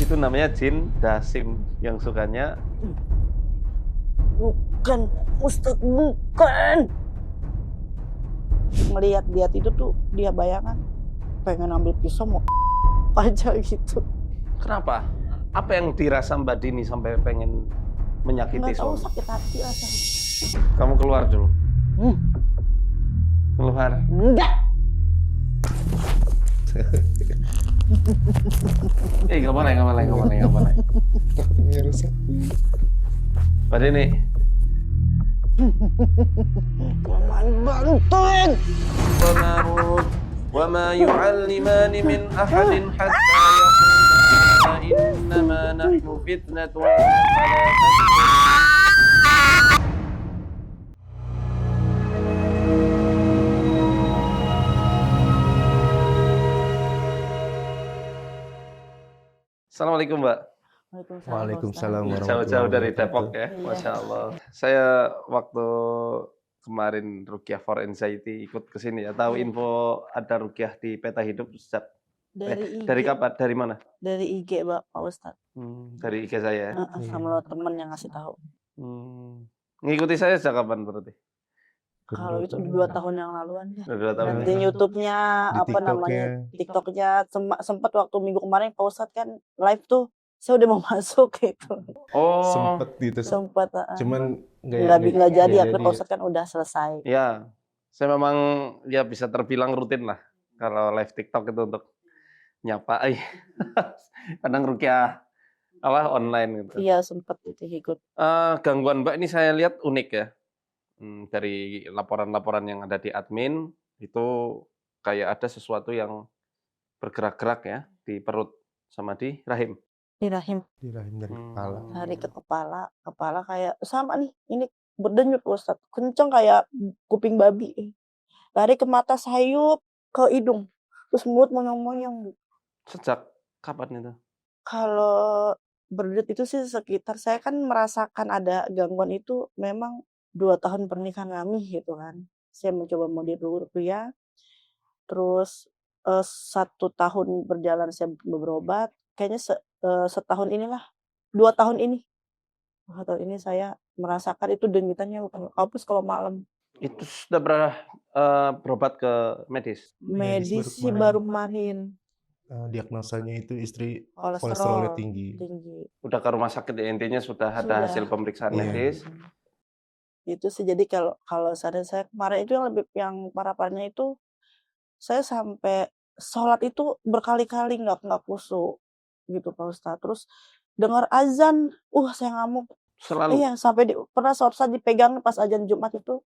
Itu namanya jin dasim yang sukanya Bukan, Ustadz, bukan. Ngelihat dia tidur tuh, dia bayangan pengen ambil pisau mau aja gitu. kenapa? Apa yang dirasa Mbak Dini sampai pengen menyakiti Nggak tahu, suami? sakit hati rasanya. Kamu keluar dulu. Keluar. Enggak. Nggak boleh. Ini rusak. Mbak Dini. Paman bantuin. Penarut. Wa ma yu'allimani min ahadin hatta yaqula innama nahnu fitnatun fala takfur. Assalamualaikum Mbak. Waalaikumsalam warahmatullahi Jauh-jauh dari Depok wabarakatuh. ya, Iya. Masya Allah. Saya waktu kemarin Ruqyah for Anxiety ikut ke sini ya, tahu info ada Ruqyah di Peta Hidup sejak Dari IG. dari kapan? Dari mana? Dari IG Pak Ustadz. Dari IG saya ya. Sama temen yang ngasih tahu. Ngikuti saya sejak kapan berarti? Kalau itu 2 tahun yang laluan ya. Udah 2 tahun. Di YouTube-nya, Di apa namanya, TikToknya. TikTok-nya sempat waktu minggu kemarin Pak Ustadz kan live tuh, saya udah mau masuk gitu. Oh, Sempet gitu. Sempat, Cuman nggak jadi, nggak akhirnya Pak Ustadz kan udah selesai. ya. Saya memang ya bisa terbilang rutin lah kalau live TikTok itu untuk nyapa. Kadang Ruqyah apa online gitu. Iya, sempat itu ikut. Gangguan Mbak ini saya lihat unik ya. Dari laporan-laporan yang ada di admin itu kayak ada sesuatu yang bergerak-gerak ya di perut sama di rahim. Di rahim, di rahim dari kepala. lari ke kepala kayak sama nih, ini berdenyut Pak Ustadz, kenceng kayak kuping babi. Lari ke mata, sayup ke hidung, terus mulut monyong-monyong. Sejak kapan itu? Kalau berdenyut itu sih sekitar, saya kan merasakan ada gangguan itu memang 2 tahun pernikahan kami gitu kan. Saya mencoba model dulu ya, terus 1 tahun berjalan saya berobat, kayaknya setahun inilah, 2 tahun ini. 2 tahun ini saya merasakan itu denyutannya hapus kalau malam. Itu sudah berobat ke medis? Medis sih baru baru kemarin. Diagnosanya itu istri Kolesterol kolesterolnya tinggi. Udah ke rumah sakit ya, intinya sudah ada Sudah. hasil pemeriksaan Iya. medis. Itu sih, jadi kalau saya kemarin itu yang parah-parahnya itu, saya sampai sholat itu berkali-kali nggak khusyuk gitu Pak Ustadz. Terus dengar azan, saya ngamuk. Selalu. Iya, sampai pernah suatu saat dipegang pas azan Jumat itu,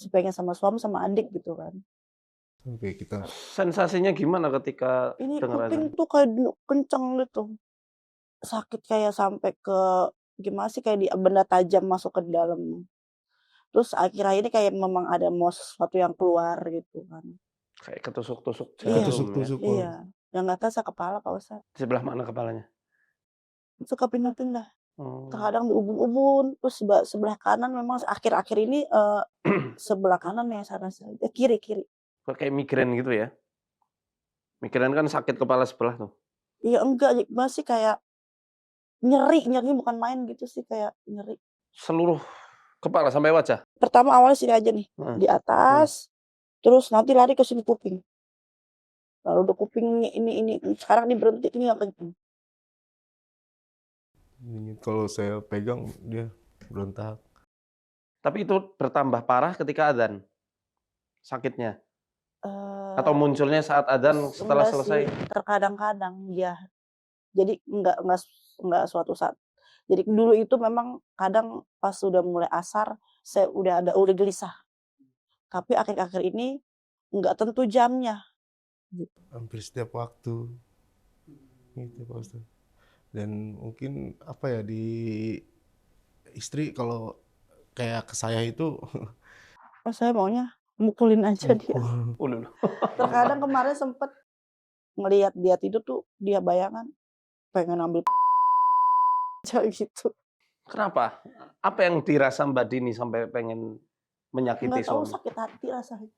dipegang sama suami sama adik gitu kan. Sampai kita Sensasinya gimana ketika Ini dengar kuping azan? tuh kayak kenceng gitu. Sakit kayak sampai ke gimana sih, kayak benda tajam masuk ke dalam. Terus akhir-akhir ini kayak memang ada mau sesuatu yang keluar gitu kan. Kayak ketusuk-tusuk Iya. jarum tusuk-tusuk. ya. Iya, yang nggak terasa kepala Pak Ustadz. Di sebelah mana kepalanya? Suka pindah-pindah. Oh. Terkadang di ubun-ubun, terus sebelah kanan memang akhir-akhir ini sebelah kanan ya kiri. Kok kayak migrain gitu ya? Migrain kan sakit kepala sebelah tuh. Iya enggak, masih kayak nyeri bukan main gitu sih, kayak nyeri. Seluruh kepala sampai wajah? Pertama awalnya sini aja nih, di atas, terus nanti lari ke sini kuping. Lalu udah kuping ini, sekarang ini berhenti, ini yang kenceng. Kalau saya pegang dia berontak. Tapi itu bertambah parah ketika adzan? Sakitnya? Atau munculnya saat adzan setelah Enggak selesai? sih, terkadang-kadang ya. Jadi enggak suatu saat. Jadi dulu itu memang kadang pas sudah mulai asar, saya udah gelisah. Tapi akhir-akhir ini enggak tentu jamnya. Hampir setiap waktu. Gitu Pak Ustadz. Dan mungkin apa ya, di istri kalau kayak ke saya itu Saya maunya mukulin aja dia. Ulul. Terkadang kemarin sempet ngelihat dia tidur tuh, dia bayangan pengen ambil aja gitu. Kenapa? Apa yang dirasa Mbak Dini sampai pengen menyakiti Nggak tahu, suami? sakit hati rasanya.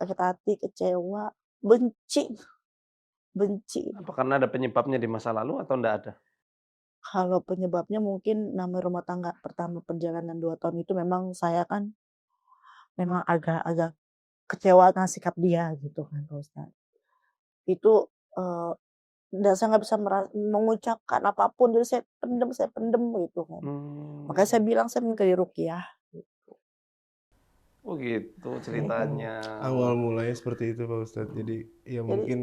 Sakit hati, kecewa, benci. benci. Apa karena ada penyebabnya di masa lalu atau enggak ada? Kalau penyebabnya mungkin namanya rumah tangga pertama perjalanan 2 tahun itu memang saya kan memang agak kecewa dengan sikap dia gitu kan Kak Ustaz. Itu, dan saya nggak bisa mengucapkan apapun, jadi saya pendem gitu kan. Makanya saya Mmm. bilang saya minta diruqyah. Oh gitu Oh, ceritanya. awal mulanya seperti itu Pak Ustadz. Mhm. Jadi ya Jadi mungkin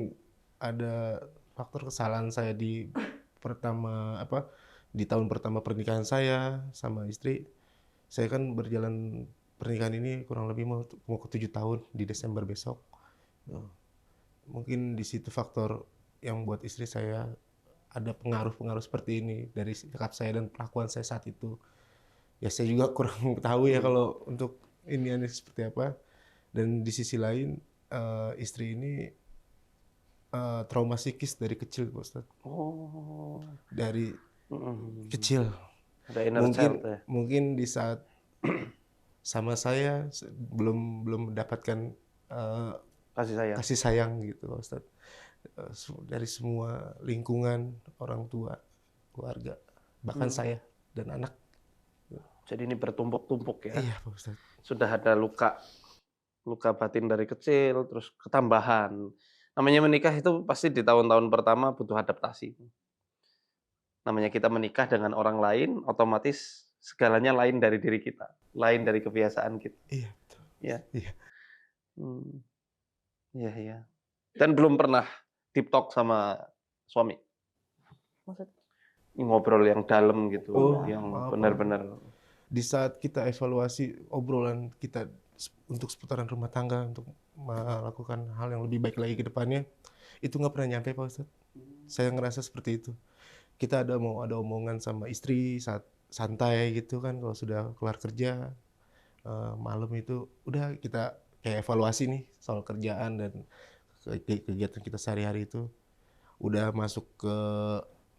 ada faktor kesalahan saya di di tahun pertama pernikahan saya sama istri. Saya kan berjalan pernikahan ini kurang lebih mau ke 7 tahun di Desember besok. Nah, mungkin di situ faktor yang buat istri saya ada pengaruh-pengaruh seperti ini dari sikap saya dan perlakuan saya saat itu. Ya saya juga kurang tahu ya Mhm. kalau untuk ini seperti apa. Dan di sisi lain istri ini trauma psikis dari kecil Pak Ustadz. Oh. Dari Mhm. kecil. Ada inner child Mungkin ya? mungkin di saat sama saya belum belum mendapatkan eh, Kasih sayang. kasih sayang gitu Pak Ustadz. Dari semua lingkungan, orang tua, keluarga, bahkan Mmm. saya dan anak. Jadi ini bertumpuk-tumpuk ya? Iya Pak Ustadz. Sudah ada luka luka batin dari kecil, terus ketambahan. Namanya menikah itu pasti di tahun-tahun pertama butuh adaptasi. Namanya kita menikah dengan orang lain, otomatis segalanya lain dari diri kita, lain dari kebiasaan kita, Iya betul. ya. Iya. Mmm, iya iya. Dan belum pernah deep talk sama suami? maksud Ngobrol yang dalam gitu, Oh, udah yang apa? benar-benar Di saat kita evaluasi obrolan kita untuk seputaran rumah tangga untuk melakukan hal yang lebih baik lagi ke depannya, itu nggak pernah nyampe Pak Ustadz. Saya ngerasa seperti itu. Kita ada omongan sama istri saat santai gitu kan kalau sudah keluar kerja, malam itu udah kita kayak evaluasi nih soal kerjaan dan kegiatan kita sehari-hari itu. Udah masuk ke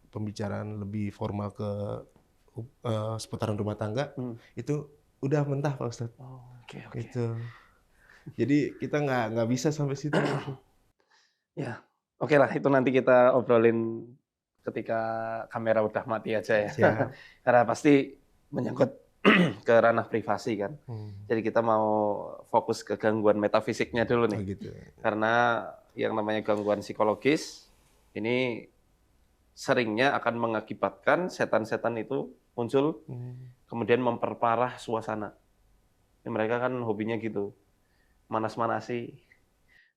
pembicaraan lebih formal ke seputaran rumah tangga, mmm, itu udah mentah Pak Ustadz. oh, oke oke. Itu. Jadi kita nggak bisa sampai situ Pak Ustadz. Ya, okelah itu nanti kita obrolin ketika kamera udah mati aja ya. Siap. Karena pasti menyangkut ke ranah privasi kan. Hmm. Jadi kita mau fokus ke gangguan metafisiknya dulu Oh nih. gitu. Karena yang namanya gangguan psikologis ini seringnya akan mengakibatkan setan-setan itu muncul, Hmm. kemudian memperparah suasana. Ya, mereka kan hobinya gitu, manas-manasi.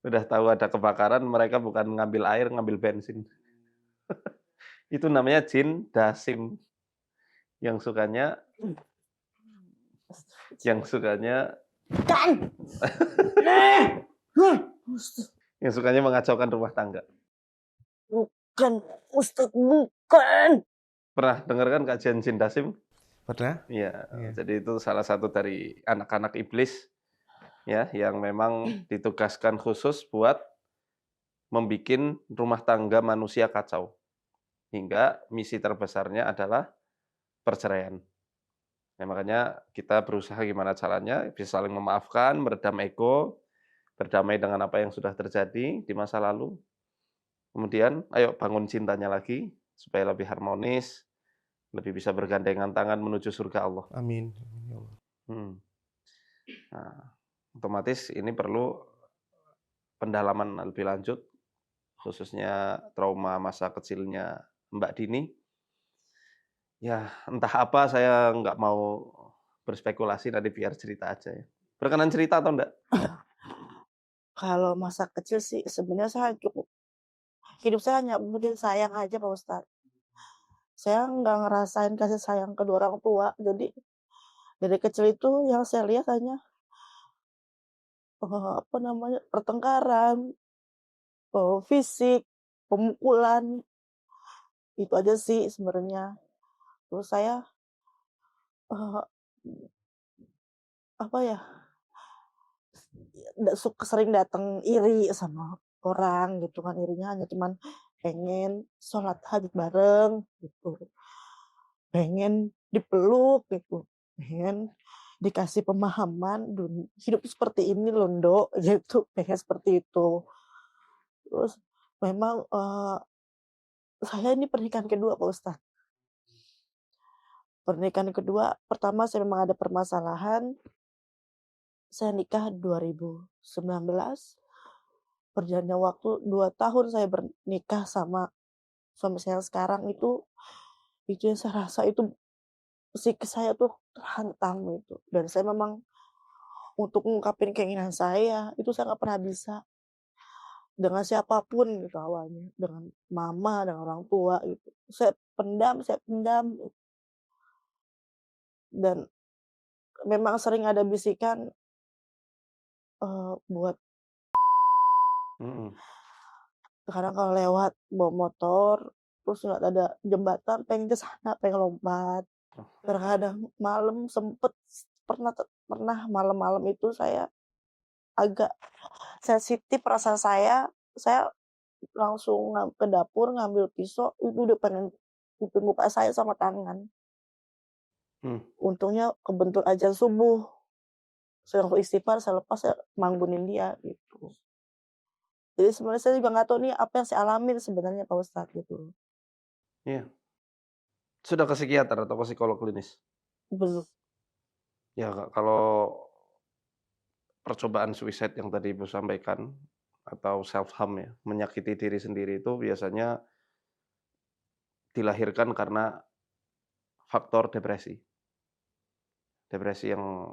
Udah tahu ada kebakaran, mereka bukan ngambil air, ngambil bensin. Itu namanya jin dasim, yang sukanya yang sukanya bukan. yang sukanya mengacaukan rumah tangga. Bukan, Ustaz, bukan. Pernah dengar kan kajian jin dasim? Pernah? Iya, Iya. jadi itu salah satu dari anak-anak iblis ya, yang memang ditugaskan khusus buat membikin rumah tangga manusia kacau. Hingga misi terbesarnya adalah perceraian. Ya makanya kita berusaha gimana caranya bisa saling memaafkan, meredam ego, berdamai dengan apa yang sudah terjadi di masa lalu. Kemudian ayo bangun cintanya lagi supaya lebih harmonis, lebih bisa bergandengan tangan menuju surga Allah. Amin. Amin ya Allah. Hmm. Nah, otomatis ini perlu pendalaman lebih lanjut, khususnya trauma masa kecilnya Mbak Dini. Ya, entah apa saya nggak mau berspekulasi, nanti biar cerita aja ya. Berkenan cerita atau enggak? Kalau masa kecil sih sebenarnya saya cukup hidup saya hanya mungkin sayang aja Pak Ustadz. Saya nggak ngerasain kasih sayang kedua orang tua. Jadi dari kecil itu yang saya lihat hanya, apa namanya, pertengkaran, fisik, pemukulan, itu aja sih sebenarnya. Terus saya, eee, apa ya, sering datang iri sama orang gitu kan, irinya hanya cuman pengen sholat Hajat bareng gitu, pengen dipeluk gitu, pengen dikasih pemahaman hidup tuh seperti ini loh Ndok, gitu, pengen seperti itu. Terus memang, saya ini pernikahan kedua Pak Ustadz. Pernikahan kedua, pertama saya memang ada permasalahan, saya nikah 2019, perjalanan waktu 2 tahun saya bernikah sama suami saya sekarang itu yang saya rasa itu psikis saya tuh terhantam gitu, dan saya memang untuk ngungkapin keinginan saya, itu saya nggak pernah bisa dengan siapapun gitu awalnya, dengan mama, dengan orang tua gitu. Saya pendam dan memang sering ada bisikan, buat Mhm. kadang kalau lewat bawa motor, terus ngeliat ada jembatan pengen ke sana, pengen lompat. Oh, Terkadang malam sempet pernah malam-malam itu saya agak sensitif perasaan saya langsung ke dapur ngambil pisau, itu udah pengen nutupin muka saya sama tangan. mmm, Untungnya kebentur azan subuh, saya langsung istighfar, saya lepas, saya manggunin dia gitu. Jadi sebenarnya saya juga nggak tahu nih apa yang saya alamin sebenarnya Pak Ustadz gitu. iya. Sudah ke psikiater atau ke psikolog klinis? Belum. Ya, Kak, kalau percobaan suicide yang tadi Ibu sampaikan atau self harm ya, menyakiti diri sendiri itu biasanya dilahirkan karena faktor depresi. Depresi yang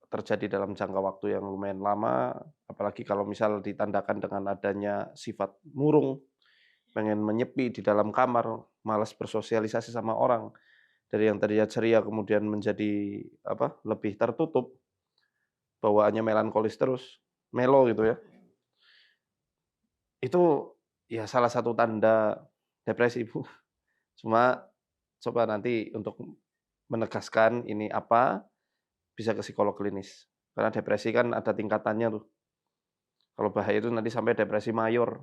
terjadi dalam jangka waktu yang lumayan lama, apalagi kalau misal ditandakan dengan adanya sifat murung, pengen menyepi di dalam kamar, malas bersosialisasi sama orang. Dari yang tadinya ceria kemudian menjadi apa, lebih tertutup, bawaannya melankolis terus, melo gitu ya. Itu ya salah satu tanda depresi, Bu. Cuma coba nanti untuk menegaskan ini apa, bisa ke psikolog klinis. Karena depresi kan ada tingkatannya tuh. Kalau bahaya itu nanti sampai depresi mayor.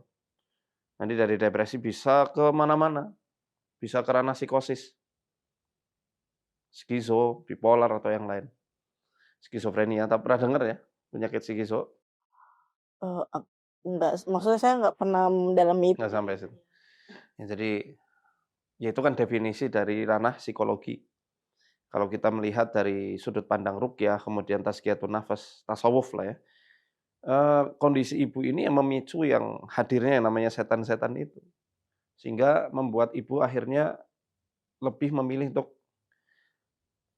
Nanti dari depresi bisa ke mana-mana, bisa ke ranah psikosis, skizo, bipolar atau yang lain. Skizofrenia, tak pernah dengar ya penyakit skizo? Eee, ak Enggak, maksudnya saya nggak pernah mendalami itu. Nggak sampai situ. Ya jadi, ya itu kan definisi dari ranah psikologi. Kalau kita melihat dari sudut pandang ruqyah, kemudian tazkiyatun nafas, tasawuf lah ya, kondisi ibu ini yang memicu yang hadirnya yang namanya setan-setan itu. Sehingga membuat ibu akhirnya lebih memilih untuk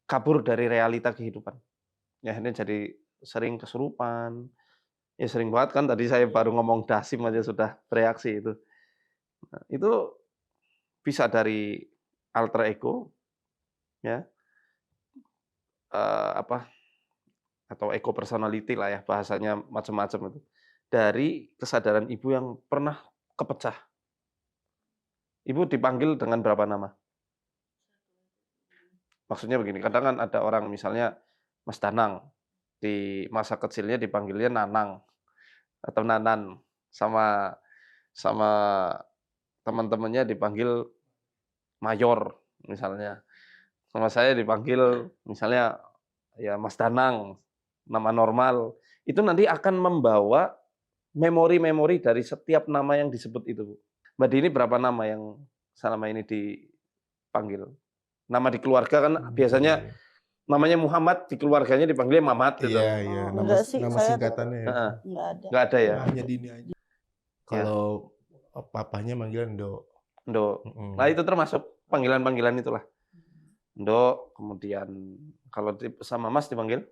kabur dari realita kehidupan. Ya akhirnya jadi sering kesurupan, ya sering banget kan tadi saya baru ngomong dasim aja sudah bereaksi itu. Nah, itu bisa dari alter ego ya, apa, atau ego personality lah ya bahasanya macam-macam itu. Dari kesadaran ibu yang pernah kepecah. Ibu dipanggil dengan berapa nama? Maksudnya begini, kadang kan ada orang misalnya Mas Danang, di masa kecilnya dipanggilnya Nanang atau Nanan, sama sama teman-temannya dipanggil Mayor misalnya. Sama saya dipanggil misalnya ya Mas Danang, nama normal. Itu nanti akan membawa memori-memori dari setiap nama yang disebut itu, Bu. Mbak Dini berapa nama yang selama ini dipanggil? Nama di keluarga kan Iya, biasanya iya. namanya Muhammad, di keluarganya dipanggilnya Mamat Iya, gitu. iya, Enggak sih, nama saya singkatannya ya. Heeh, nggak ada. nggak ada ya? Hanya Dini aja. Ya, Kalau papahnya manggil Ndo. Ndok. Nah, Mhm. itu termasuk panggilan-panggilan itulah. Ndok, kemudian kalau sama Mas dipanggil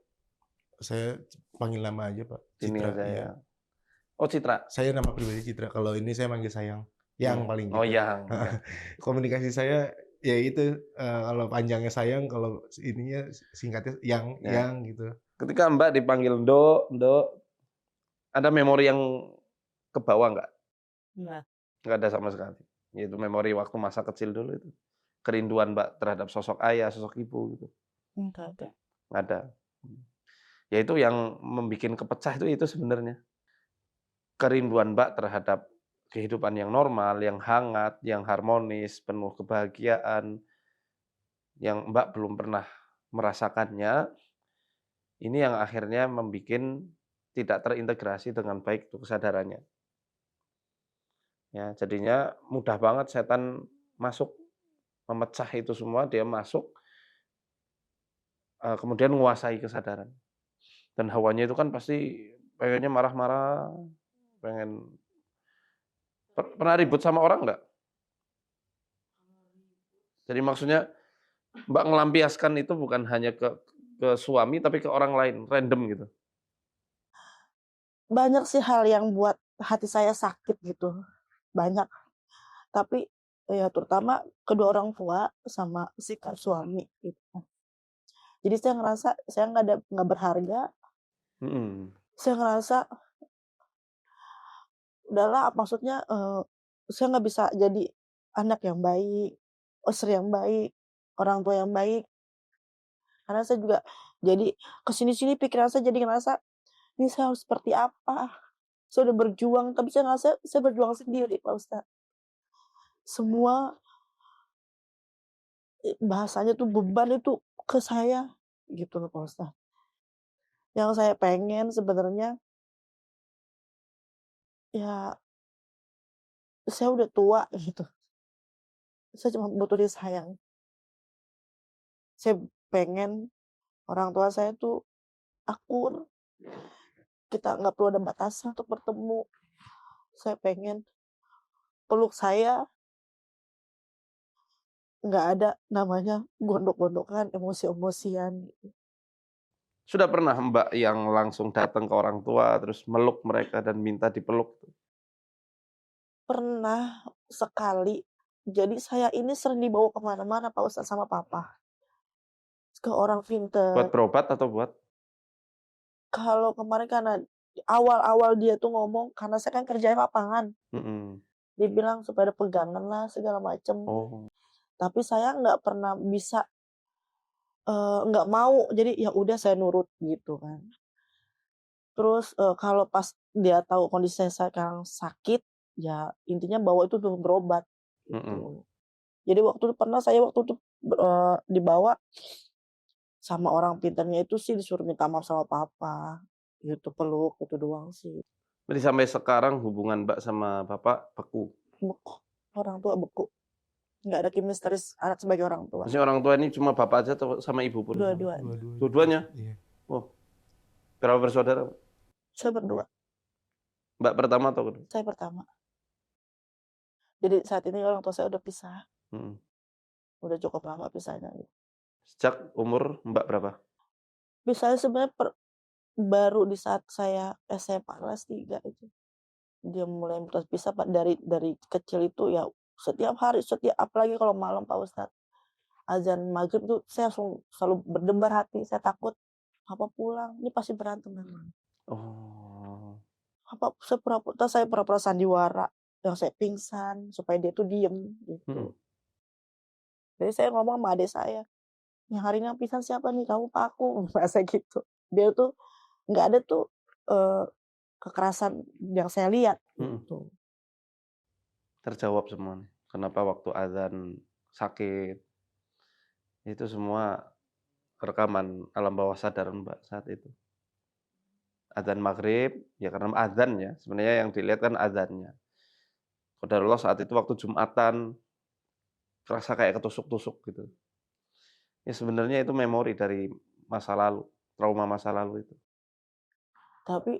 Saya panggil nama aja, Pak. Dini Citra, aja ya. iya. Oh, Citra. Saya nama pribadi Citra, kalau ini saya manggil sayang. Yang paling Oh, gitu. Yang, ya. Komunikasi saya ya itu, kalau panjangnya sayang, kalau ininya singkatnya Ya. yang gitu. Ketika Mbak dipanggil Ndok, ada memori yang kebawa nggak? Enggak. Nggak ada sama sekali. Itu memori waktu masa kecil dulu itu. Kerinduan Mbak terhadap sosok ayah, sosok ibu gitu. Enggak ada. Nggak ada. Ya itu yang membuat kepecah itu sebenarnya. Kerinduan Mbak terhadap kehidupan yang normal, yang hangat, yang harmonis, penuh kebahagiaan, yang Mbak belum pernah merasakannya, ini yang akhirnya membuat tidak terintegrasi dengan baik itu kesadarannya. Ya, jadinya mudah banget setan masuk, memecah itu semua, dia masuk, kemudian menguasai kesadaran. Dan hawanya itu kan pasti pengennya marah-marah, pengen pernah ribut sama orang nggak? Jadi maksudnya Mbak ngelampiaskan itu bukan hanya ke suami, tapi ke orang lain, random gitu? Banyak sih hal yang buat hati saya sakit gitu, banyak. Tapi, ya terutama kedua orang tua sama sikap suami gitu kan. Jadi saya ngerasa saya nggak berharga, Mhm, saya ngerasa udahlah maksudnya, saya nggak bisa jadi anak yang baik, istri yang baik, orang tua yang baik. Karena saya juga jadi ke sini-sini pikiran saya jadi ngerasa, "Ini saya harus seperti apa?" Saya udah berjuang, tapi saya ngerasa saya berjuang sendiri, Pak Ustadz. Semua bahasanya tuh beban itu ke saya, gitu loh, Pak Ustadz. Yang saya pengen sebenarnya, ya saya udah tua gitu, saya cuma butuh disayang. Saya pengen orang tua saya tuh akur, kita nggak perlu ada batasan untuk bertemu. Saya pengen peluk saya nggak ada namanya gondok-gondokan, emosi-emosian gitu. sudah pernah Mbak yang langsung datang ke orang tua, terus meluk mereka dan minta dipeluk? Pernah sekali, jadi saya ini sering dibawa ke mana-mana Pak Ustadz sama papa, ke orang Buat vintage. berobat atau buat? Kalau kemarin karena awal-awal dia tuh ngomong, karena saya kan kerjanya lapangan, Mhm. dia bilang supaya ada pegangan lah segala macem. Oh, Tapi saya nggak pernah bisa, nggak mau, jadi ya udah saya nurut gitu kan. Terus, kalau pas dia tahu kondisi saya sekarang sakit, ya intinya bawa itu untuk berobat, mhm. gitu. Jadi waktu itu pernah saya waktu itu, dibawa sama orang pintarnya itu sih disuruh minta maaf sama papa, gitu, peluk, itu doang sih. Berarti sampai sekarang hubungan Mbak sama bapak beku? Beku, orang tua beku, nggak ada chemistry anak sebagai orang tua, Maksudnya orang tua ini cuma bapak aja atau sama ibu pun? dua-duanya. Dua-duanya, Pak Dua-duanya? Ustadz, iya. Oh, berapa bersaudara? Saya berdua, Mbak pertama atau kedua? saya pertama. Jadi saat ini orang tua saya udah pisah, Mhm. udah cukup lama pisahnya gitu. Sejak umur Mbak berapa? Pisahnya sebenarnya baru di saat saya SMA kelas 3 itu. Dia mulai terpisah Pak, dari kecil itu ya setiap hari, apalagi kalau malam Pak Ustadz, azan maghrib tuh saya langsung selalu berdebar hati, saya takut, "Papa pulang, ini pasti berantem memang." Oh, Saya pura-pura sandiwara, yang saya pingsan supaya dia tuh diem, mhm. gitu. Jadi saya ngomong sama adik saya, "Yang hari ini yang pingsan siapa nih? Kamu apa aku?" Bahasa gitu. Dia tuh nggak ada tuh, eee, kekerasan yang saya lihat, Mhm. gitu. Terjawab semua nih. Kenapa waktu adzan sakit, itu semua rekaman alam bawah sadar Mbak saat itu. Adzan maghrib, ya karena adzan ya, sebenarnya yang dilihat kan adzannya. Qadarullah saat itu waktu Jumatan, kerasa kayak ketusuk-tusuk gitu. Ya sebenarnya itu memori dari masa lalu, trauma masa lalu itu. Tapi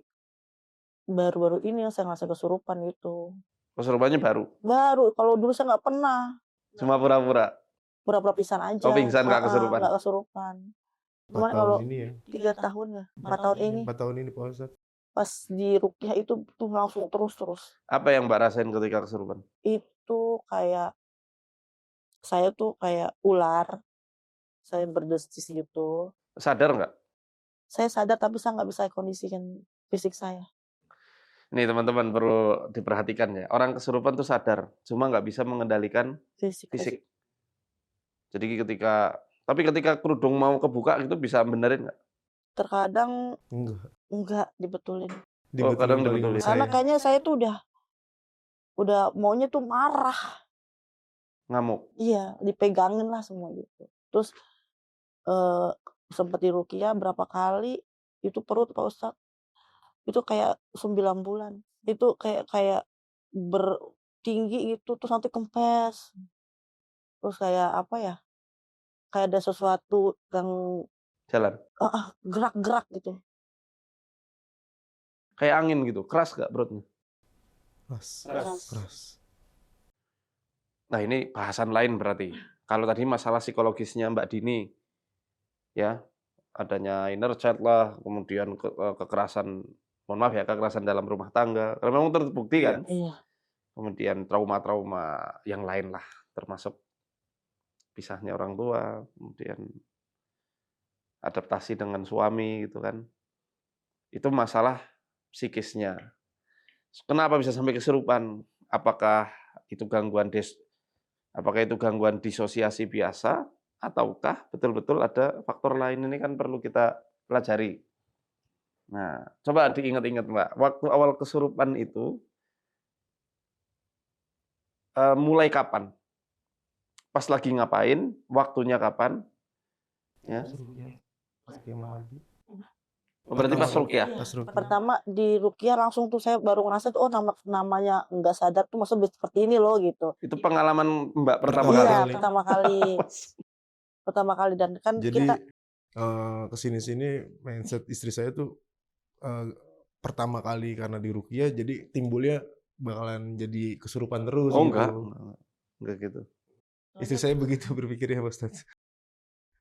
baru-baru ini yang saya ngerasa kesurupan itu. Kesurupannya baru, Baru, kalau dulu saya nggak pernah, cuma pura-pura. pura-pura pingsan Oh aja, pingsan nggak heeh, kesurupan? nggak kesurupan. 4 Cuman tahun kalau ini ya, 3 tahun ya, 4 tahun ini, 4 tahun ini Pak Ustadz. pas di ruqyah itu tuh langsung terus. Apa yang Mbak rasain ketika kesurupan? Itu kayak, saya tuh kayak ular, saya berdesis gitu. Sadar nggak? Saya sadar tapi saya nggak bisa kondisikan fisik saya, Nih teman-teman perlu diperhatikan ya, orang kesurupan tuh sadar, cuma nggak bisa mengendalikan fisik. fisik. Jadi ketika kerudung mau kebuka gitu bisa benerin nggak? Terkadang Enggak, enggak dibetulin. Oh dibetulin kadang paling dibetulin. Karena saya. kayaknya saya tuh udah maunya tuh marah. Ngamuk? Iya, dipegangin lah semua gitu. Terus, eee, sempet diruqyah berapa kali, itu perut Pak Ustadz, itu kayak 9 bulan. Itu kayak kayak ber tinggi gitu, terus nanti kempes. Terus kayak apa ya, kayak ada sesuatu yang Jalan. gerak-gerak gitu. Kayak angin gitu, keras nggak perutnya? Keras, Keras. keras. Nah, ini bahasan lain berarti. Kalau tadi masalah psikologisnya Mbak Dini, ya, adanya inner child lah, kemudian kekerasan, mohon maaf ya, kekerasan dalam rumah tangga, karena memang terbukti kan. Iya. Kemudian trauma-trauma yang lain lah, termasuk pisahnya orang tua, kemudian adaptasi dengan suami gitu kan. Itu masalah psikisnya. Kenapa bisa sampai kesurupan? Apakah itu gangguan disosiasi biasa ataukah betul-betul ada faktor lain? Ini kan perlu kita pelajari. Nah, coba diingat-ingat, Mbak. Waktu awal kesurupan itu mulai kapan? Pas lagi ngapain? Waktunya kapan? Ya. Rukyah. Pas kemah lagi. Berarti pas rukyah. Pas rukyah. Pertama di rukyah langsung tuh saya baru ngerasa tuh, namanya nggak sadar tuh maksudnya seperti ini loh gitu. Itu pengalaman Mbak pertama Pertama kali. Iya, kali. pertama kali dan kan Jadi kita kesini-sini mindset istri saya tuh pertama kali karena di rukyah, jadi timbulnya bakalan jadi kesurupan terus Oh, gitu. enggak gitu. Istri saya begitu berpikirnya, Pak Ustadz.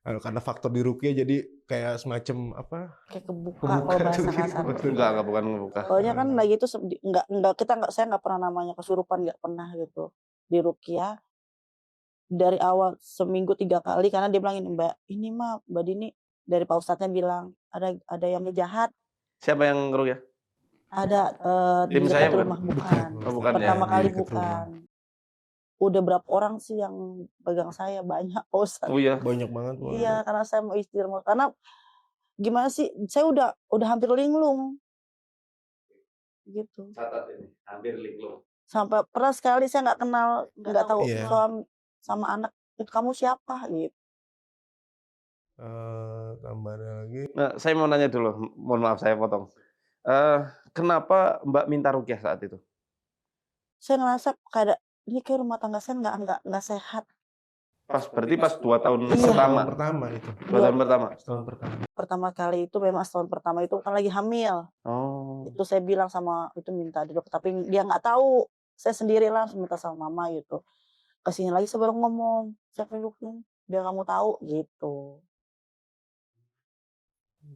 Karena faktor di rukyah jadi kayak semacam apa? kayak kebuka Kebuka kalau bahasa tuh gitu, kasar. maksudnya. Enggak bukan ngebuka. Soalnya kan lagi itu saya nggak pernah namanya kesurupan, nggak pernah gitu di rukyah. Dari awal seminggu 3 kali karena dia bilang ini Mbak Dini dari Pak Ustadznya bilang ada yang jahat, Siapa yang ngerukyah? ada di Tim saya dekat rumah bukan? bukan. Oh, bukan ya. Pertama Di kali dekat rumah. bukan. Udah berapa orang sih yang pegang saya, banyak Pak Ustadz. Oh iya. Banyak banget. Wah. Iya, karena saya mau istirahat. Karena gimana sih, saya udah hampir linglung. Gitu. Catat ini, hampir linglung. Sampai pernah sekali saya nggak tahu Iya. suami sama anak, itu kamu siapa gitu. Tambahannya lagi. Nah, saya mau nanya dulu, mohon maaf saya potong. Kenapa Mbak minta rukyah saat itu? Saya ngerasa ini kayak rumah tangga saya nggak sehat. Berarti pas 2 tahun Iya. pertama. Tahun pertama itu. 2 tahun pertama. Tahun pertama. Pertama kali itu memang setahun pertama itu kan lagi hamil. Oh. Itu saya bilang sama itu minta di dokter, tapi dia nggak tahu. Saya sendiri langsung minta sama mama gitu. Kesini lagi saya baru ngomong, saya pelukin, biar kamu tahu gitu.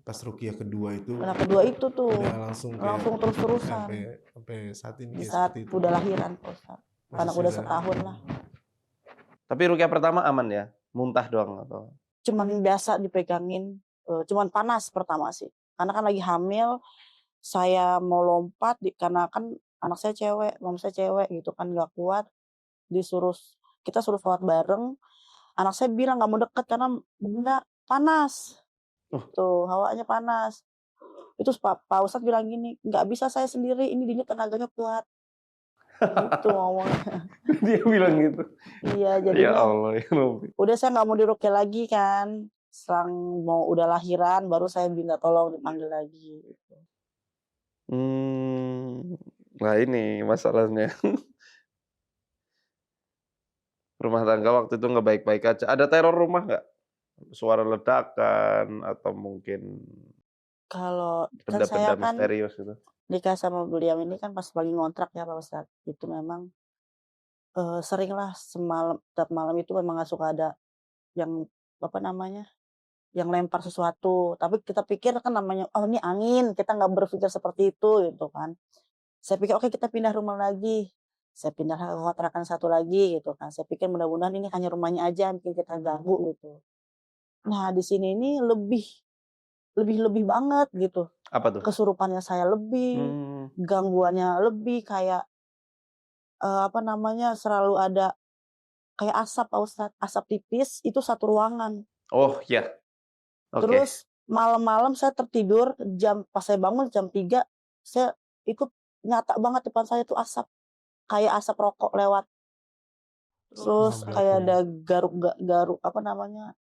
Pas rukyah kedua itu. Karena kedua itu tuh Udah langsung terus-terusan. sampai saat ini Di kayak saat seperti itu. udah lahiran Pak Ustadz. Anak udah setahun lah. Tapi rukyah pertama aman ya? Muntah doang atau? Cuman biasa dipegangin, cuman panas pertama sih. Karena kan lagi hamil, saya mau lompat karena kan anak saya cewek, mama saya cewek gitu kan nggak kuat. Kita suruh sholat bareng. Anak saya bilang nggak mau deket karena bunda panas. Tuh hawanya panas. Itu Pak Ustadz bilang gini, nggak bisa saya sendiri, ini Dini tenaganya kuat. Gitu ngomongnya. Dia bilang gitu. Iya, Ya jadinya Allah, ya Rabbi. udah saya nggak mau dirukyah lagi kan. Selang mau udah lahiran, baru saya minta tolong dipanggil lagi. Gitu. Nah ini masalahnya. Rumah tangga waktu itu nggak baik-baik aja. Ada teror rumah nggak? Suara ledakan atau mungkin Kalau kan saya benda-benda kan misterius gitu? nikah sama beliau ini kan pas lagi ngontrak ya Pak Ustadz. Itu memang sering lah tiap malam itu memang nggak suka ada yang yang lempar sesuatu. Tapi kita pikir kan namanya, oh ini angin, kita nggak berpikir seperti itu gitu kan. Saya pikir oke kita pindah rumah lagi. Saya pindah ke kontrakan satu lagi gitu kan. Saya pikir mudah-mudahan ini hanya rumahnya aja yang bikin kita ganggu gitu. Nah di sini ini lebih banget gitu. Apa tuh? Kesurupannya saya lebih, gangguannya lebih kayak selalu ada kayak asap Pak Ustadz, asap tipis itu satu ruangan. Oh ya. Oke. Terus malam-malam saya tertidur pas saya bangun jam 3, saya itu nyata banget depan saya tuh asap. Kayak asap rokok lewat. Terus kayak ada garuk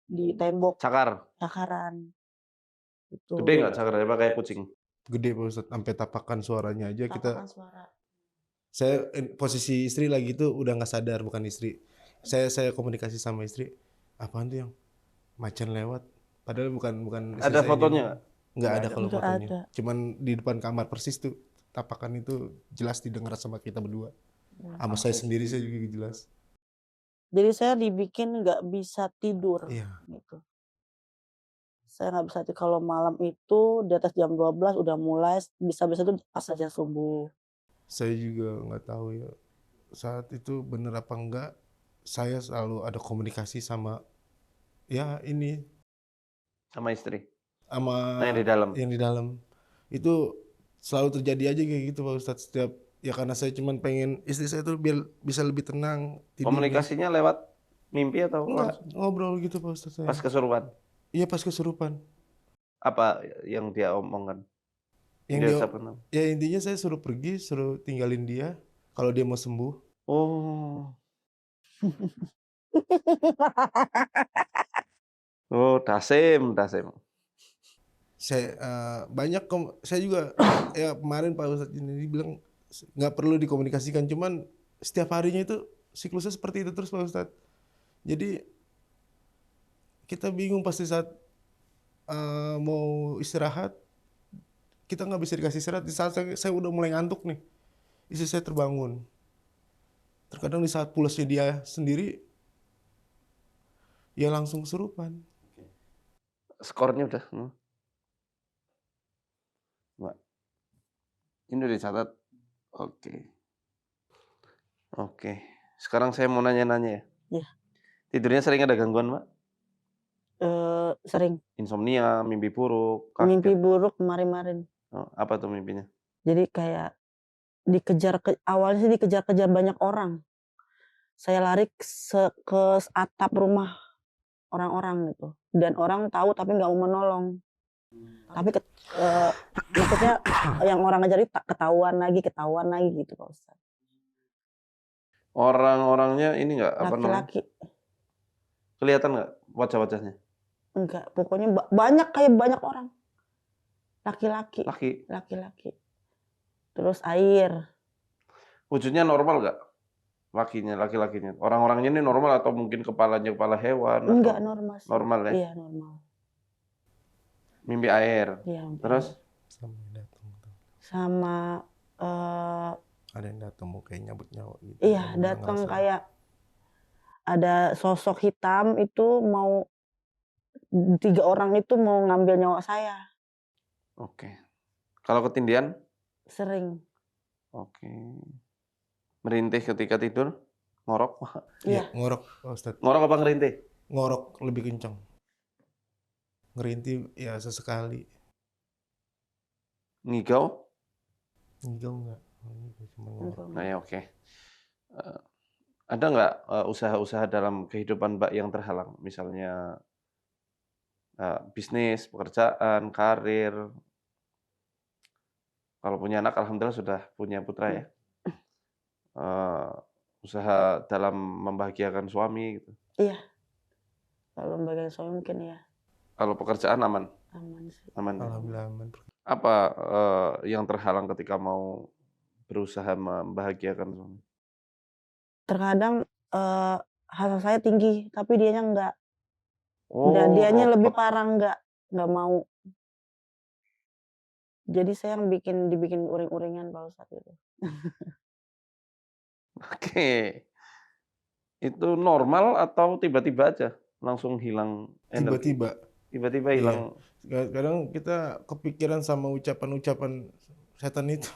di tembok. Cakaran. Gitu. Gede nggak cakarnya? Apa kayak kucing? Gede Pak Ustadz, sampai tapakan suaranya aja kita Suara. Posisi istri lagi itu udah nggak sadar, bukan istri. Saya komunikasi sama istri, apaan tuh yang macan lewat. Padahal bukan istri Ada saya yang fotonya ngomong. nggak? Nggak Nggak ada ada. kalau Nggak fotonya. ada. Cuman di depan kamar persis tuh tapakan itu jelas didengar sama kita berdua. Sama saya sendiri saya juga jelas. Jadi saya dibikin nggak bisa tidur Iya. gitu. Saya nggak bisa tidur kalau malam itu di atas jam 12 udah mulai, bisa-bisa tuh pas aja subuh. Saya juga nggak tahu ya saat itu bener apa enggak. Saya selalu ada komunikasi sama ya ini Sama istri. sama Nah, yang di dalam. yang di dalam. Itu selalu terjadi aja kayak gitu Pak Ustadz. Setiap ya karena saya cuman pengen istri saya tuh biar bisa lebih tenang tidurnya. Komunikasinya lewat mimpi atau Enggak, langsung ngobrol gitu Pak Ustadz saya. pas kesurupan? Iya pas kesurupan. Apa yang dia omongkan? Yang Dia dia ucapkan apa? ya intinya saya suruh pergi, suruh tinggalin dia kalau dia mau sembuh. Oh, oh, Dasim. Saya saya juga ya kemarin Pak Ustadz ini bilang nggak perlu dikomunikasikan, cuman setiap harinya itu siklusnya seperti itu terus Pak Ustadz. Jadi kita bingung pasti saat mau istirahat, kita nggak bisa dikasih istirahat. Di saat saya udah mulai ngantuk nih, istri saya terbangun. Terkadang di saat pulasnya dia sendiri, ya langsung kesurupan. Skornya udah. Mbak, ini udah dicatat. Oke. Sekarang saya mau nanya-nanya ya. Iya. Tidurnya sering ada gangguan, Mbak? Sering. Insomnia, mimpi buruk, Mimpi kaget. buruk kemarin-kemarin. Oh, apa tuh mimpinya? Jadi kayak awalnya sih dikejar-kejar banyak orang. Saya lari ke atap rumah orang-orang gitu. Dan orang tahu tapi nggak mau menolong. Tapi maksudnya yang orang ngejar itu ketahuan lagi gitu Pak Ustadz. Orang-orangnya ini nggak apa namanya? Laki-laki. Kelihatan nggak wajah-wajahnya? Enggak, pokoknya banyak kayak banyak orang. Laki-laki. Laki. Terus air. Wujudnya normal nggak? Laki-lakinya. Orang-orangnya ini normal atau mungkin kepalanya kepala hewan? Enggak, atau normal sih. normal ya? Iya, normal. Mimpi air. Iya, mimpi Terus? air. Sama Sama ada yang datang mau kayak nyabut nyawa gitu. iya, datang kayak ada sosok hitam itu 3 orang itu mau ngambil nyawa saya. Oke. Kalau ketindihan? Sering. Oke. Merintih ketika tidur? Ngorok? Iya. Ngorok Pak Ustadz. Ngorok apa ngerintih? Ngorok lebih kencang. Ngerintih ya sesekali. Ngigau? Ngigau enggak. Cuma ngorok. Nah ya oke. Ada nggak usaha-usaha dalam kehidupan Mbak yang terhalang? Misalnya bisnis, pekerjaan, karir. Kalau punya anak, alhamdulillah sudah punya putra ya. Usaha dalam membahagiakan suami gitu. Iya. Kalau bagian suami mungkin ya. Kalau pekerjaan aman? Aman sih. Aman. Alhamdulillah aman. Apa yang terhalang ketika mau berusaha membahagiakan suami? Terkadang hasrat saya tinggi, tapi dianya enggak. Oh, Dan dianya lebih ropot. parah enggak mau. Jadi saya yang dibikin uring-uringan Pak Ustadz gitu. Oke. Itu normal atau tiba-tiba aja langsung hilang energi? Tiba-tiba Iya. hilang. Kadang kita kepikiran sama ucapan-ucapan setan itu.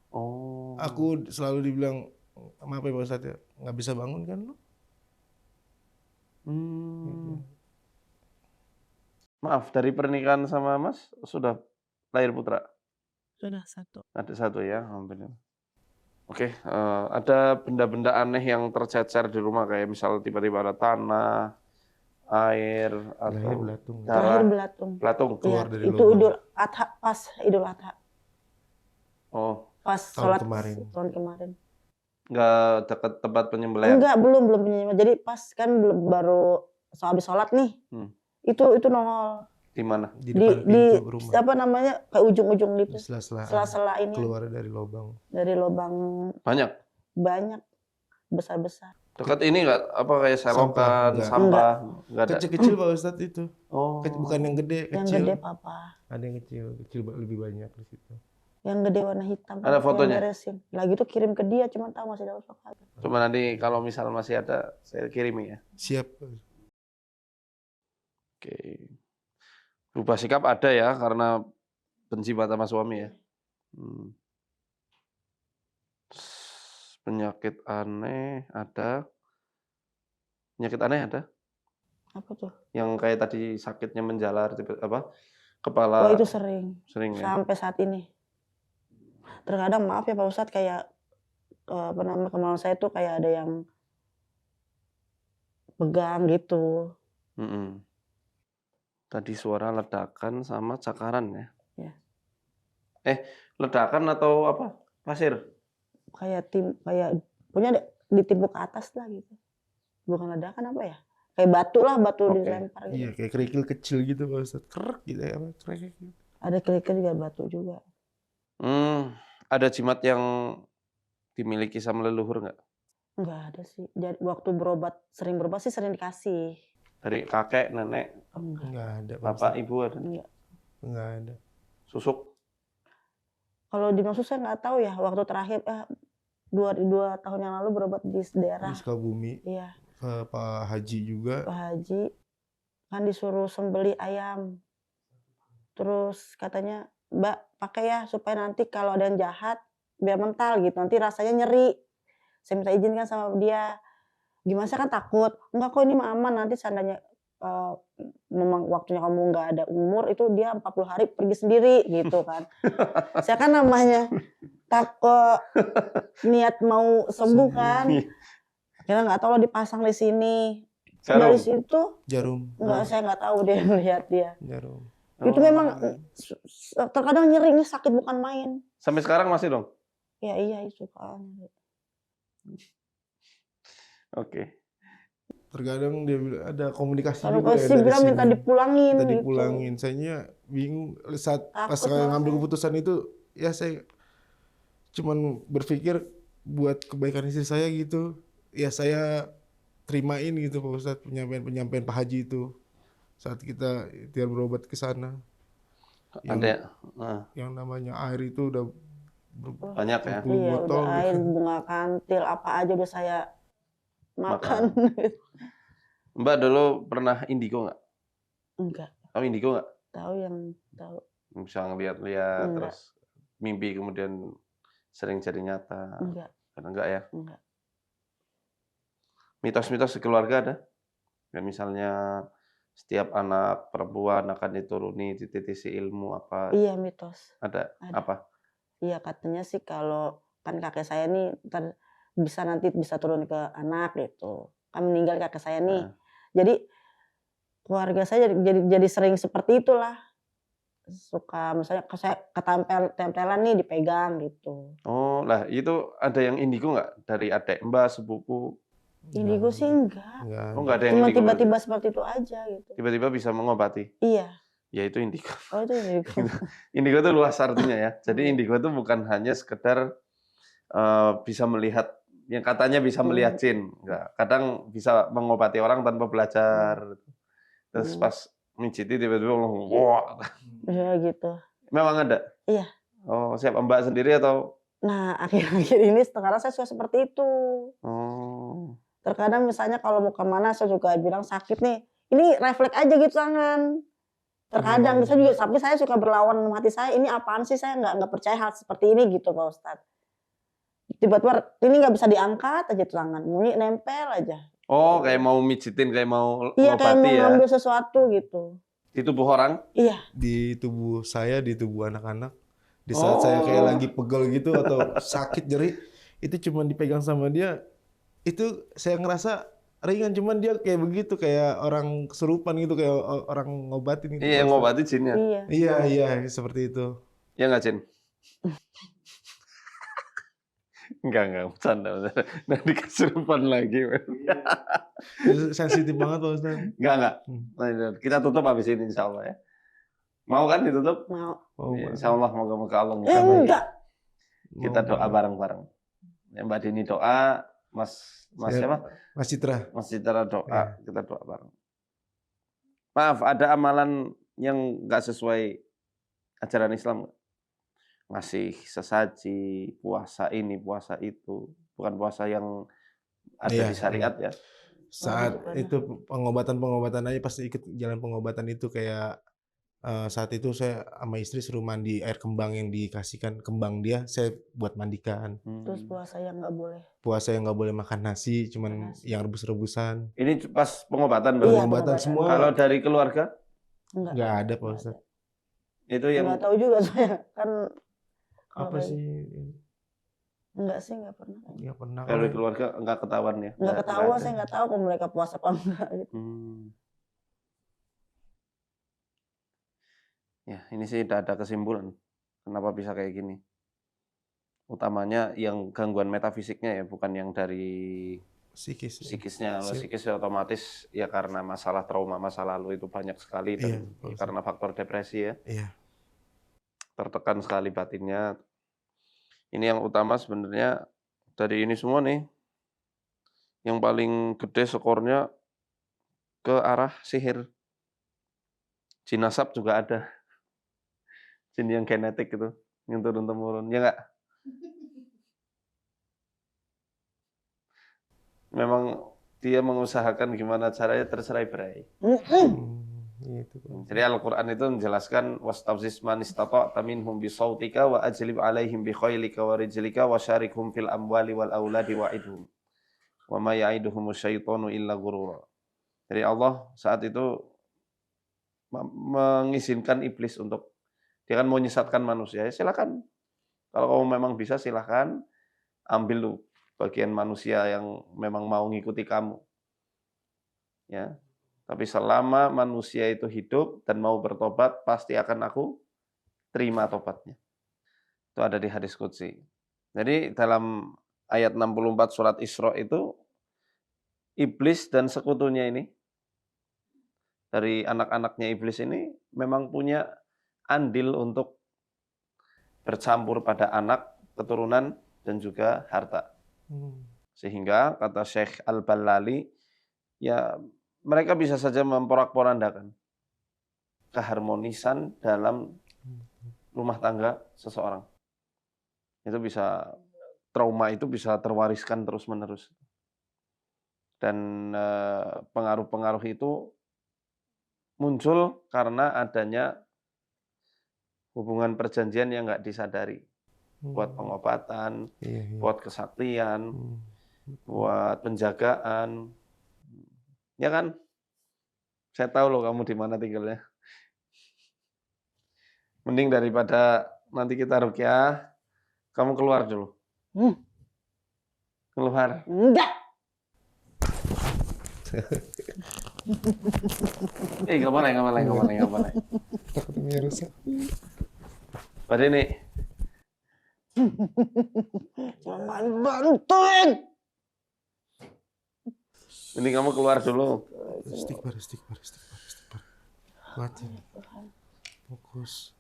Oh. Aku selalu dibilang, maaf ya Pak Ustadz ya, nggak bisa bangun kan lu? Maaf, dari pernikahan sama Mas sudah lahir putra? Sudah 1. Ada 1 ya, alhamdulillah. Oke, ada benda-benda aneh yang tercecer di rumah kayak misal tiba-tiba ada tanah, air, Lahir atau belatung. Lahir darah, belatung. belatung. Keluar Iya, dari itu lubang. Idul Adha, pas Idul Adha. Oh, Pas Tahun sholat kemarin. tahun kemarin. nggak dekat tempat penyembelihan? Enggak, belum penyembelihan. Jadi pas kan baru habis sholat nih. Itu nongol. Di mana? di Di depan pintu rumah. apa namanya, ke ujung-ujung Di gitu, sela-sela sela-sela ini, keluar dari lubang. dari lubang Banyak? banyak, besar-besar. Dekat ini nggak, apa kayak Sampah, selokan, enggak. sampah? Nggak ada? Kecil-kecil Pak Ustadz itu. Bukan Oh. yang gede, Yang kecil. gede Papa. Ada yang kecil lebih banyak di situ. Yang gede warna hitam. Ada Yang fotonya? beresin. Lagi tuh kirim ke dia, cuma tahu masih dapat apa kagak. Coba nanti kalau misal masih ada, saya kirimi ya. Siap. Oke. Berubah sikap ada ya, karena benci mata sama suami ya. Penyakit aneh ada. Penyakit aneh ada? Apa tuh? Yang kayak tadi sakitnya menjalar, apa? Oh Kepala itu sering. sering ya? Sampai saat ini. Terkadang maaf ya Pak Ustadz, kayak apa namanya, kemaluan saya tuh kayak ada yang pegang gitu. Mm-mm. Tadi suara ledakan sama cakaran ya? Ya. Ledakan atau apa? Pasir? Kayak punya ditimpuk ke atas lah gitu. Bukan ledakan apa ya? Kayak batu lah, batu Oke. dilempar gitu. Iya, kayak kerikil kecil gitu Pak Ustadz. Krek gitu ya, apa? Krek gitu. Ada kerikil juga, batu juga. Ada jimat yang dimiliki sama leluhur nggak? Enggak ada sih. Jadi waktu sering berobat sih sering dikasih. Dari kakek, nenek, Enggak. Enggak ada Pak bapak, Ustadz. ibu ada? Enggak. Enggak ada. Susuk? Kalau di maksud saya nggak tahu ya. Waktu terakhir 2 tahun yang lalu berobat di daerah. Di Sukabumi, Iya, Pak Haji juga. Pak Haji kan disuruh sembeli ayam. Terus katanya, Mbak pakai ya supaya nanti kalau ada yang jahat biar mental gitu. Nanti rasanya nyeri. Saya minta izin kan sama dia. Gimana, saya kan takut. Enggak kok, ini mah aman. Nanti seandainya memang waktunya kamu nggak ada umur, itu dia 40 hari pergi sendiri gitu kan. Saya kan namanya takut niat mau sembuh kan. Kira nggak tahu lo dipasang di sini. Dari situ Jarum. saya nggak tahu dia melihat dia. Jarum. Itu memang terkadang nyeri, ini sakit bukan main. Sampai sekarang masih dong? Ya iya suka. Oke. Terkadang dia bilang ada komunikasi Kalau juga ya pasti dari bilang minta sini. dipulangin Minta gitu. dipulangin. Saya bingung saat pas Takut saya lah ngambil saya. keputusan itu, ya saya cuman berpikir buat kebaikan istri saya gitu. Ya saya terimain gitu Pak Ustadz, penyampaian Pak Haji itu saat kita ikhtiar berobat ke sana. Ada Yang namanya air itu udah banyak ya? 10 Iya, botol. udah air, bunga kantil, apa aja udah saya makan. Mbak dulu pernah indigo nggak? Enggak, Tahu indigo nggak? tahu. Bisa ngeliat-liat, Enggak. terus mimpi kemudian sering jadi nyata. Enggak, Karena enggak ya? enggak. Mitos-mitos di keluarga ada? Kayak misalnya setiap anak perempuan akan dituruni, dititisi ilmu apa? Iya, mitos. Ada. Ada. Apa? Iya, katanya sih kalau kan kakek saya nih nanti bisa turun ke anak gitu. Kan meninggal kakek saya nih. Jadi keluarga saya jadi sering seperti itulah. Suka misalnya saya tempelan nih dipegang gitu. Oh, lah itu ada yang indigo nggak? Dari adik, mbak, sepupu? Indigo sih enggak. Oh, nggak ada yang Cuma indigo? tiba-tiba seperti itu aja gitu. Tiba-tiba bisa mengobati? Iya. Ya itu indigo. Oh itu indigo. Indigo itu luas artinya ya. Jadi indigo itu bukan hanya sekedar bisa melihat, yang katanya bisa melihat jin. Enggak. Kadang bisa mengobati orang tanpa belajar. Terus pas mijiti tiba-tiba wah. Ya gitu. Memang ada? Iya. Oh, siapa, Mbak sendiri atau? Nah, akhir-akhir ini sekarang saya suka seperti itu. Oh. Terkadang misalnya kalau mau kemana saya juga bilang sakit nih. Ini refleks aja gitu tangan. Terkadang saya juga, tapi saya suka berlawan sama hati saya. Ini apaan sih, saya nggak percaya hal seperti ini gitu Pak Ustadz. Tiba-tiba ini nggak bisa diangkat aja tangan, bunyi nempel aja. Oh, kayak mau mijitin, kayak mau Iya, kayak mau ngobati ya? ngambil sesuatu gitu. Di tubuh orang? Iya. Di tubuh saya, di tubuh anak-anak. Di saat saya kayak lagi pegel gitu atau sakit nyeri, itu cuma dipegang sama dia, itu saya ngerasa ringan, cuman dia kayak begitu, kayak orang kesurupan gitu, kayak orang ngobatin gitu. Iya, ngobati jinnya. Iya. Iya, seperti itu. Ya nggak, Jin? Enggak, bercanda. Nanti kesurupan lagi. Sensitif banget Pak Ustaz. Enggak. Kita tutup habis ini insya Allah ya. Mau kan ditutup? Mau. Oh, Ya, Mbak. insya Allah moga-moga Allah ngijabah ya. Enggak. Kita Mau, doa Mbak. bareng-bareng. Ya, Mbak Dini doa, Mas Saya siapa? Mas Citra. Mas Citra doa, Iya. kita doa bareng. Maaf, ada amalan yang nggak sesuai ajaran Islam nggak? Ngasih sesaji, puasa ini, puasa itu, bukan puasa yang ada Iya, di syariat ya. saat gimana? itu pengobatan aja pasti ikut jalan pengobatan itu kayak saat itu saya sama istri suruh mandi air kembang yang dikasihkan kembang dia, saya buat mandikan. Terus puasa yang nggak boleh. Puasa yang nggak boleh makan nasi, cuman Nasi. yang rebus-rebusan. Ini pas pengobatan Iya, berarti. Pengobatan pengobatan. semua Kalau dari keluarga Enggak. nggak ada Pak Nggak Ustadz. itu yang Nggak tahu juga saya kan. kalau Apa kayak- sih? Enggak sih, nggak pernah. Nggak pernah. kalau dari keluarga nggak ketahuan ya. Nggak ketahuan, ada. saya nggak tahu kalau mereka puasa apa enggak gitu. Ya, ini sih udah ada kesimpulan. Kenapa bisa kayak gini? Utamanya yang gangguan metafisiknya ya, bukan yang dari Psikis. psikisnya. Kalau Sip. psikis ya otomatis ya karena masalah trauma masa lalu itu banyak sekali dan Iya, Pak Ustadz. karena faktor depresi ya. Iya. Tertekan sekali batinnya. Ini yang utama sebenarnya dari ini semua nih. Yang paling gede skornya ke arah sihir. Jin nasab juga ada. Jin yang genetik gitu, yang turun-temurun. Ya nggak? Memang dia mengusahakan gimana caranya tercerai-berai. Gitu. Jadi Al-Quran itu menjelaskan wastafziz man istata'ta minhum bisautika wa ajlib alaihim bi khailika wa rijlika wa syarikhum fil amwali wal auladi wa'idhum wa ma ya'iduhum syaitanu illa ghurura. Jadi Allah saat itu mengizinkan iblis untuk dia kan mau menyesatkan manusia. Ya silakan. Kalau kamu memang bisa silakan ambil lu bagian manusia yang memang mau ngikuti kamu. Ya. Tapi selama manusia itu hidup dan mau bertobat, pasti akan aku terima tobatnya. Itu ada di hadis qudsi. Jadi dalam ayat 64 surat Isra itu, iblis dan sekutunya ini, dari anak-anaknya iblis ini, memang punya andil untuk bercampur pada anak, keturunan, dan juga harta. Sehingga, kata Syekh Al-Ballali, ya mereka bisa saja memporak-porandakan keharmonisan dalam rumah tangga seseorang. Itu bisa, trauma itu bisa terwariskan terus-menerus. Dan pengaruh-pengaruh itu muncul karena adanya hubungan perjanjian yang nggak disadari. Buat pengobatan, buat kesaktian, buat penjagaan. Ya kan? Saya tahu loh kamu di mana tinggalnya. Mending daripada nanti kita ruqyah, kamu keluar dulu. Keluar. Enggak. Nggak boleh. Takutnya rusak. Pada ini. Jangan bantuin. Ini kamu keluar dulu. Istighfar. Kuat ya. Fokus.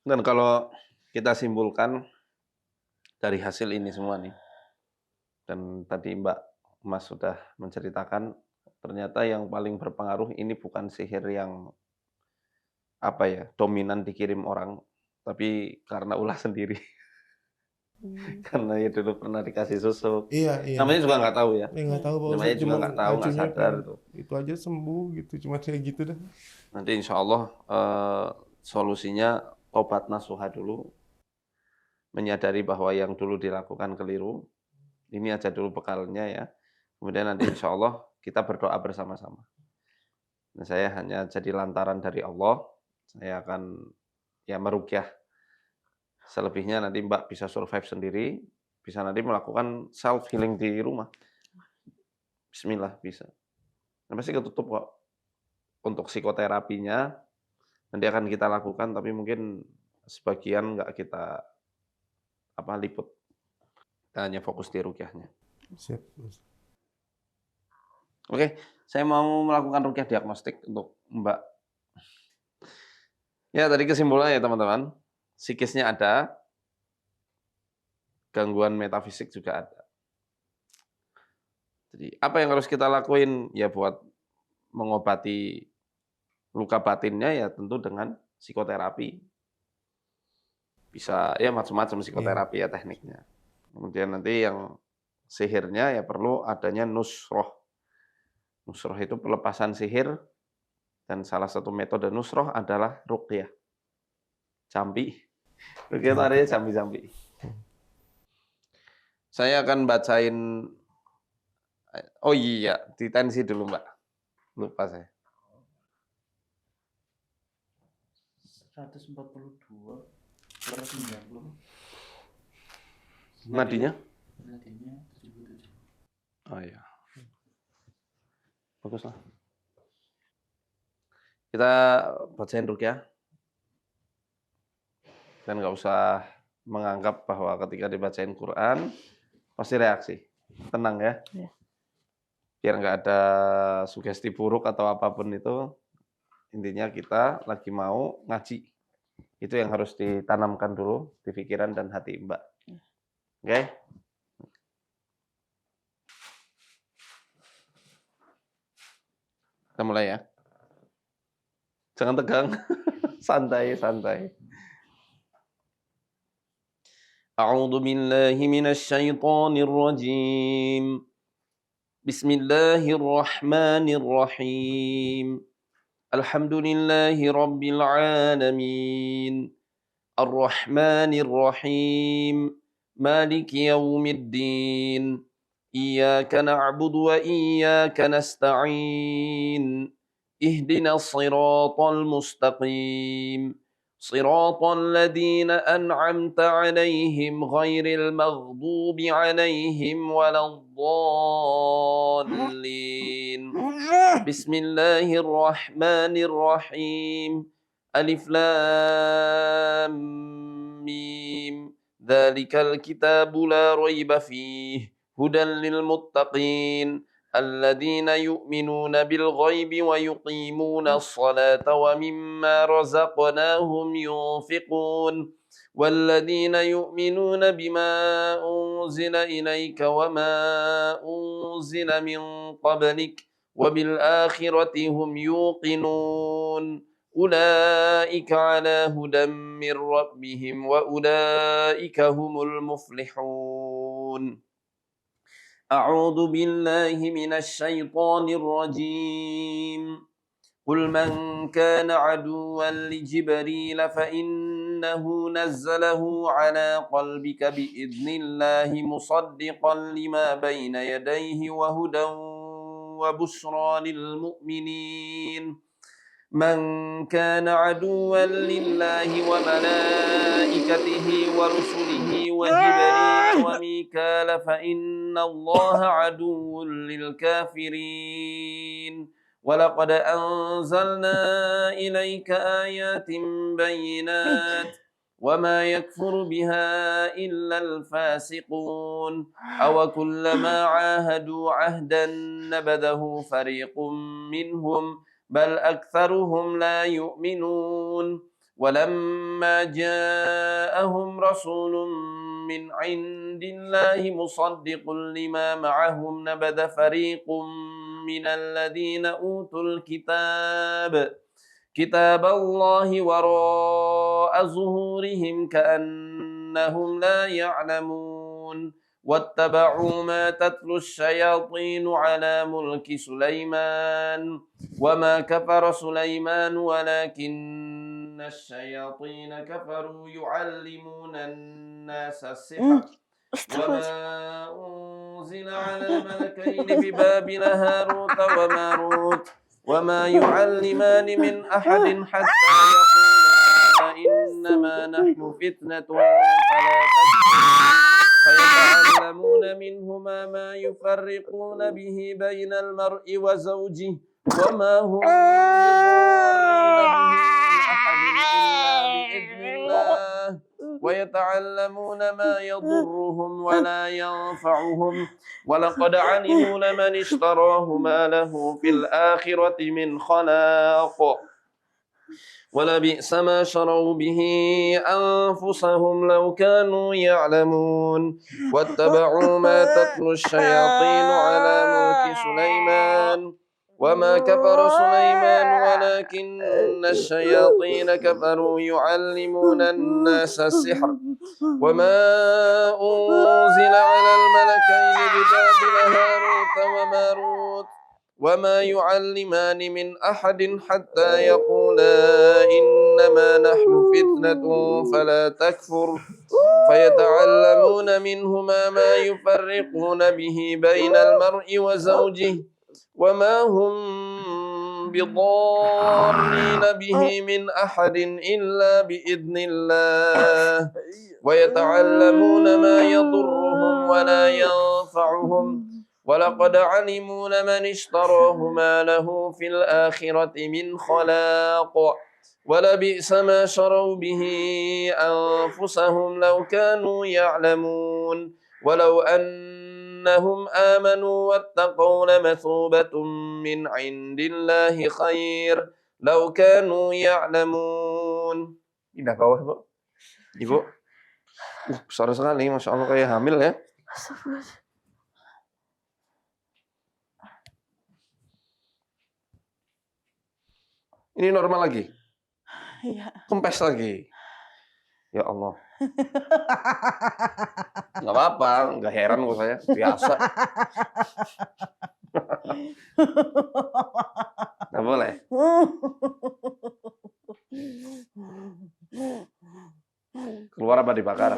Dan kalau kita simpulkan dari hasil ini semua nih, dan tadi Mbak Mas sudah menceritakan, ternyata yang paling berpengaruh ini bukan sihir yang dominan dikirim orang, tapi karena ulah sendiri. Karena ya dulu pernah dikasih susu. Iya. Namanya juga nggak tahu ya. Nggak tahu Pak Namanya Ustadz, juga cuman nggak tahu, nggak racunnya sadar kan itu. Itu aja sembuh gitu, cuma kayak gitu dah. Nanti insya Allah solusinya tobat nasuha dulu. Menyadari bahwa yang dulu dilakukan keliru. Ini aja dulu bekalnya ya. Kemudian nanti insya Allah kita berdoa bersama-sama. Nah, saya hanya jadi lantaran dari Allah. Saya akan meruqyah. Selebihnya nanti Mbak bisa survive sendiri. Bisa nanti melakukan self healing di rumah. Bismillah bisa. Nah, pasti ketutup kok. Untuk psikoterapinya nanti akan kita lakukan, tapi mungkin sebagian nggak kita liput. Kita hanya fokus di ruqyahnya. Siap. Oke, saya mau melakukan ruqyah diagnostik untuk Mbak. Ya, tadi kesimpulannya ya teman-teman, psikisnya ada, gangguan metafisik juga ada. Jadi apa yang harus kita lakuin ya buat mengobati luka batinnya ya tentu dengan psikoterapi. Bisa ya macam-macam Iya. psikoterapi ya tekniknya. Kemudian nanti yang sihirnya ya perlu adanya nusroh. Nusroh itu pelepasan sihir dan salah satu metode nusroh adalah ruqyah. Campi. Ruqyah itu artinya campi-campi. Saya akan bacain, oh iya, ditensi dulu Mbak. Lupa saya. 142 per 90. Nadinya? Nadinya 77. Oh iya. Bagus lah. Kita bacain ruqyah. Dan nggak usah menganggap bahwa ketika dibacain Quran, pasti reaksi. Tenang ya. Iya. Biar nggak ada sugesti buruk atau apapun itu. Intinya kita lagi mau ngaji. Itu yang harus ditanamkan dulu di pikiran dan hati Mbak. Oke? Kita mulai ya. Jangan tegang. Santai, santai. A'udzu billahi minasy syaithanir rajim. Bismillahirrahmanirrahim. Alhamdulillahi rabbil alamin. Ar-Rahmanir Rahim. Maliki yaumiddin. Iyyaka na'budu wa iyyaka nasta'in. Ihdinas siratal mustaqim. صراط الذين أنعمت عليهم غير المغضوب عليهم ولا الضالين بسم الله الرحمن الرحيم ألف لام ميم ذلك الكتاب لا ريب فيه هدى للمتقين الذين يؤمنون بالغيب ويقيمون الصلاة ومما رزقناهم ينفقون والذين يؤمنون بما أنزل إليك وما أنزل من قبلك وبالآخرة هم يوقنون أولئك على هدى من ربهم وأولئك هم المفلحون أعوذ بالله من الشيطان الرجيم قل من كان عدوا لجبريل فإنه نزله على قلبك بإذن الله مصدقا لما بين يديه وهدى وبشرى للمؤمنين من كان عدوا لله وملائكته ورسله وجبريل وميكال فإن الله عدو للكافرين ولقد أنزلنا إليك آيات بينات وما يكفر بها إلا الفاسقون أو كلما عاهدوا عهدا نبذه فريق منهم بل أكثرهم لا يؤمنون ولما جاءهم رسول من عند الله مصدق لما معهم نبذ فريق من الذين أوتوا كتاب الله وراء ظهورهم كأنهم لا يعلمون واتبعوا ما تتلو الشياطين على ملك سليمان وما كفر سليمان ولكن الشياطين كفروا يعلمون الناس السحر وما أنزل على ملكين ببابل هاروت وماروت وما يعلمان من أحد حتى يقولا إنما نحن فتنة فلا تكفر فيتعلمون منهما ما يفرقون به بين المرء وزوجه وما هم بضارين به من أحد إلا بإذن الله ويتعلمون ما يضرهم ولا ينفعهم ولقد علموا لمن اشتراه ما له في الآخرة من خلاق ولبئس ما شروا به أنفسهم لو كانوا يعلمون واتبعوا ما تتلو الشياطين على ملك سليمان وما كفر سليمان ولكن الشياطين كفروا يعلمون الناس السحر وما أنزل على الملكين ببابل هاروت وماروت وما يعلمان من أحد حتى يقولا إنما نحن فتنة فلا تكفر فيتعلمون منهما ما يفرقون به بين المرء وزوجه وما هم بضارين به من أحد إلا بإذن الله ويتعلمون ما يضرهم ولا ينفعهم ولقد علموا لمن اشتراه ما له في الآخرة من خلاق ولبئس ما شروا به أنفسهم لو كانوا يعلمون ولو أنهم آمنوا واتقوا لمثوبة من عند الله خير لو كانوا يعلمون. Indah bawah, Bu. Ibu. Besar sekali, Masya Allah, kayak hamil ya. Ini normal lagi? Iya. Kempes lagi? Ya Allah. Nggak apa-apa, nggak heran kok saya. Biasa. Nggak boleh? Keluar apa dibakar?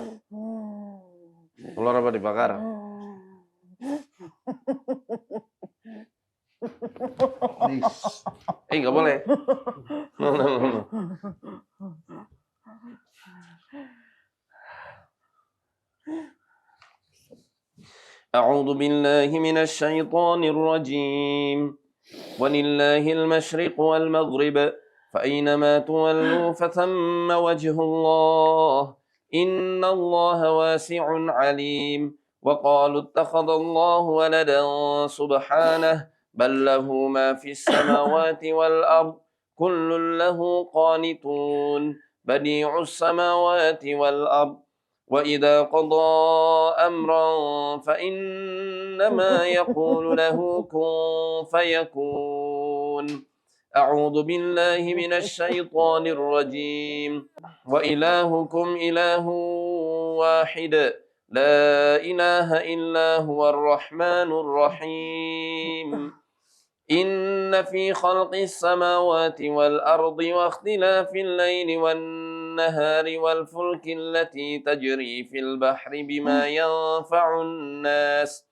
Keluar apa dibakar? Nggak boleh. No. أعوذ بالله من الشيطان الرجيم ولله المشرق والمغرب فأينما تولوا فثم وجه الله إن الله واسع عليم وقالوا اتخذ الله ولدا سبحانه بل له ما في السماوات والأرض كل له قانتون بديع السماوات والأرض وإذا قضى أمرا فإنما يقول له كن فيكون أعوذ بالله من الشيطان الرجيم وإلهكم إله واحد لا إله إلا هو الرحمن الرحيم إن في خلق السماوات والأرض واختلاف الليل والنهار والفلك التي تجري في البحر بما ينفع الناس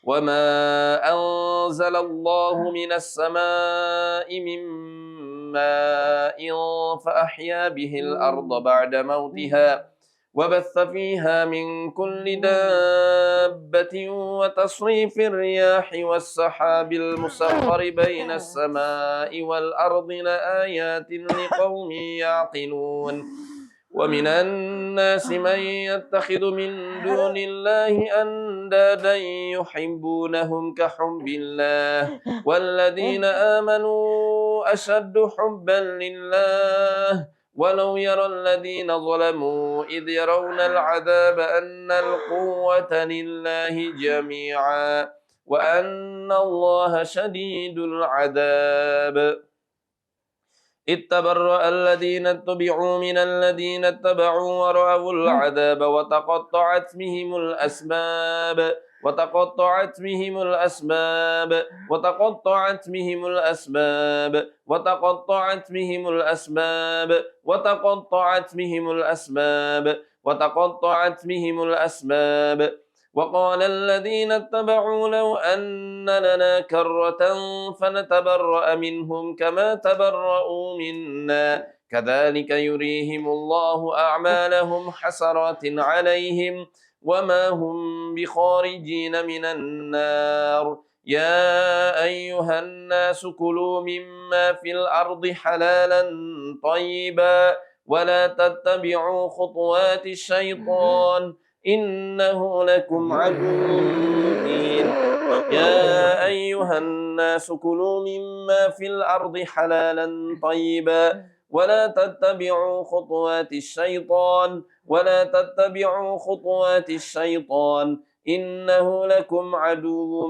وما أنزل الله من السماء من ماء فأحيا به الأرض بعد موتها وبث فيها من كل دابة وتصريف الرياح والسحاب المسخر بين السماء والأرض لآيات لقوم يعقلون ومن الناس من يتخذ من دون الله أندادا يحبونهم كحب الله والذين آمنوا أشد حبا لله ولو يرى الذين ظلموا إذ يرون العذاب أن القوة لله جميعا وأن الله شديد العذاب اتبرأ الذين اتبعوا من الذين اتبعوا ورأوا العذاب وتقطعت بهم الأسباب وتقطعت بهم الأسباب وتقطعت بهم الأسباب وتقطعت بهم الأسباب وتقطعت بهم الأسباب وتقطعت بهم الأسباب وقال الذين اتبعوا لو أن لنا كرة فنتبرأ منهم كما تبرؤوا منا كذلك يريهم الله أعمالهم حسرات عليهم وما هم بخارجين من النار يا أيها الناس كلوا مما في الأرض حلالا طيبا ولا تتبعوا خطوات الشيطان إنه لكم عدو مبين يا أيها الناس كلوا مما في الأرض حلالا طيبا ولا تتبعوا خطوات الشيطان إنه لكم عدو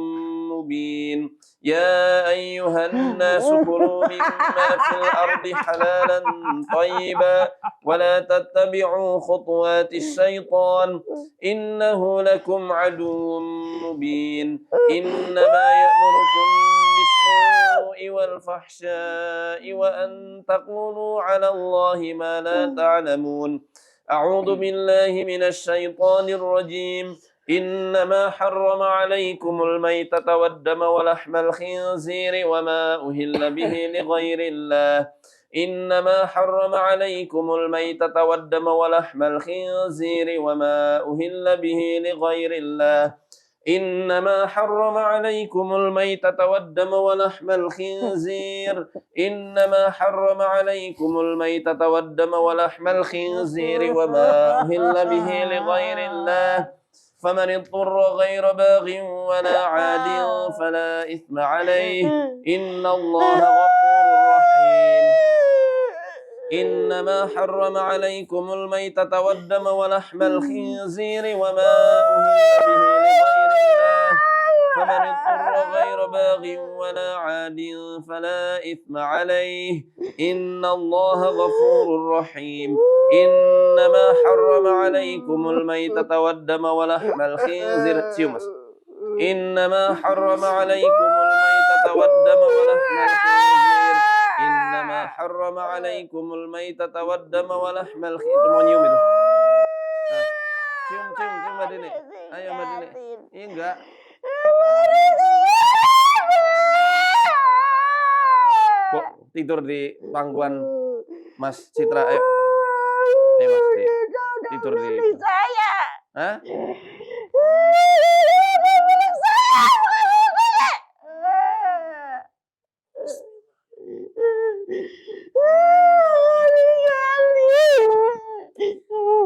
مبين يا أيها الناس كلوا مما في الأرض حلالا طيبا ولا تتبعوا خطوات الشيطان إنه لكم عدو مبين إنما يأمركم بالسوء والفحشاء وأن تقولوا على الله ما لا تعلمون أعوذ بالله من الشيطان الرجيم إنما حرم عليكم الميتة والدم ولحم الخنزير وما أهل به لغير الله إنما حرم عليكم الميتة والدم ولحم الخنزير وما أهل به لغير الله إنما حرم عليكم الميتة والدم ولحم الخنزير إنما حرم عليكم الميتة والدم ولحم الخنزير وما أهل به لغير الله فمن اضطر غير باغ ولا عاد فلا إثم عليه إن الله غفور رحيم إنما حرم عليكم الميتة والدم ولحم الخنزير وما أهل به لغير الله فمن اضطر غير باغ ولا عاد فلا إثم عليه إن الله غفور رحيم إنما حرم عليكم الميتة والدم ولحم الخنزير إنما حرم عليكم الميتة والدم ولحم الخنزير إنما حرم عليكم الميتة والدم ولحم الخنزير cium Mbak Dini. Ayo Mbak Dini. Iya enggak? Kok tidur di pangkuan Mas Citra? Ayo. Ayo Mas, tidur di saya. Hah?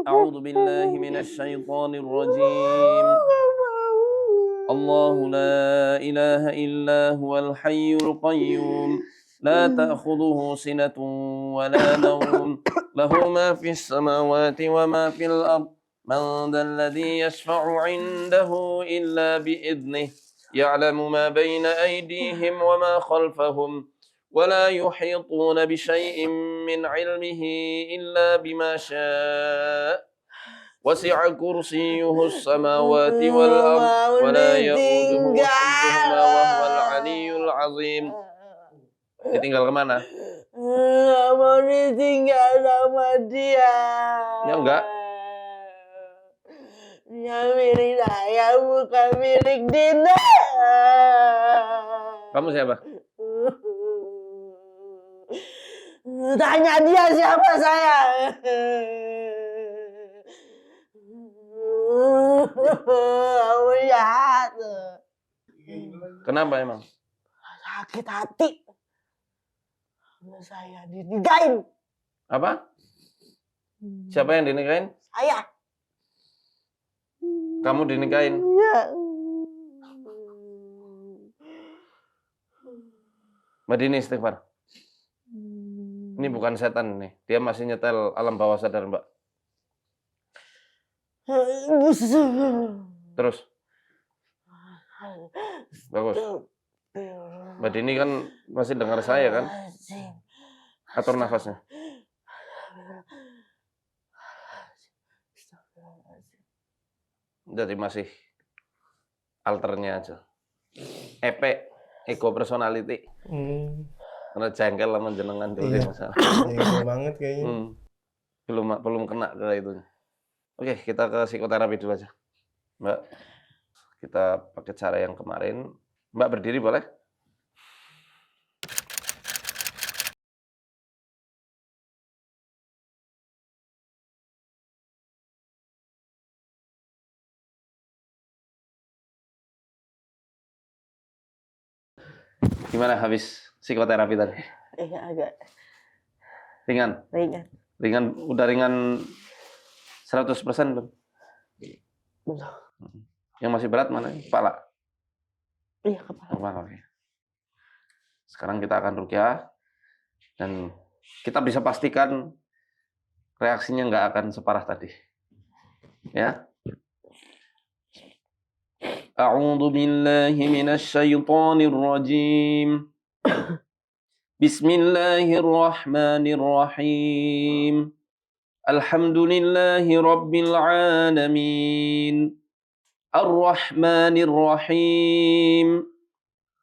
أعوذ بالله من الشيطان الرجيم الله لا إله إلا هو الحي القيوم لا تأخذه سنة ولا نوم له ما في السماوات وما في الأرض من ذا الذي يشفع عنده إلا بإذنه يعلم ما بين أيديهم وما خلفهم ولا يحيطون بشيء من علمه إلا بما شاء وسع كرسيه السماوات والأرض ولا يؤوده حفظهما وهو العلي العظيم. Ditinggal kemana? Nggak mau ditinggal sama dia. Ya enggak. Dia milik saya, bukan milik Dina. Kamu siapa? Tanya dia siapa saya. Kamu jahat. Kenapa emang? Sakit hati. Saya dinikahin. Apa? Siapa yang dinikahin? Saya. Kamu dinikahin? Iya. Mbak Dini istighfar. Ini bukan setan nih. Dia masih nyetel alam bawah sadar, Mbak. Terus. Bagus. Mbak Dini kan masih dengar saya kan? Atur nafasnya. Jadi masih alternya aja. EP, ego personality. Karena jengkel sama jenengan dulu Iya. masalah. Jengkel banget kayaknya. Belum kena ke itu. Oke, kita ke psikoterapi dulu aja. Mbak, kita pakai cara yang kemarin. Mbak berdiri boleh? Gimana habis psikoterapi tadi? Iya, agak Ringan? ringan. Ringan, udah ringan 100% belum? Belum. Yang masih berat mana? Kepala? Iya, kepala. Kepala, oke. Sekarang kita akan ruqyah dan kita bisa pastikan reaksinya nggak akan separah tadi. Ya. A'udzu billahi minasy syaithanir rajim. Bismillahirrahmanirrahim. Alhamdulillahi rabbil alamin. Ar-Rahmanir Rahim.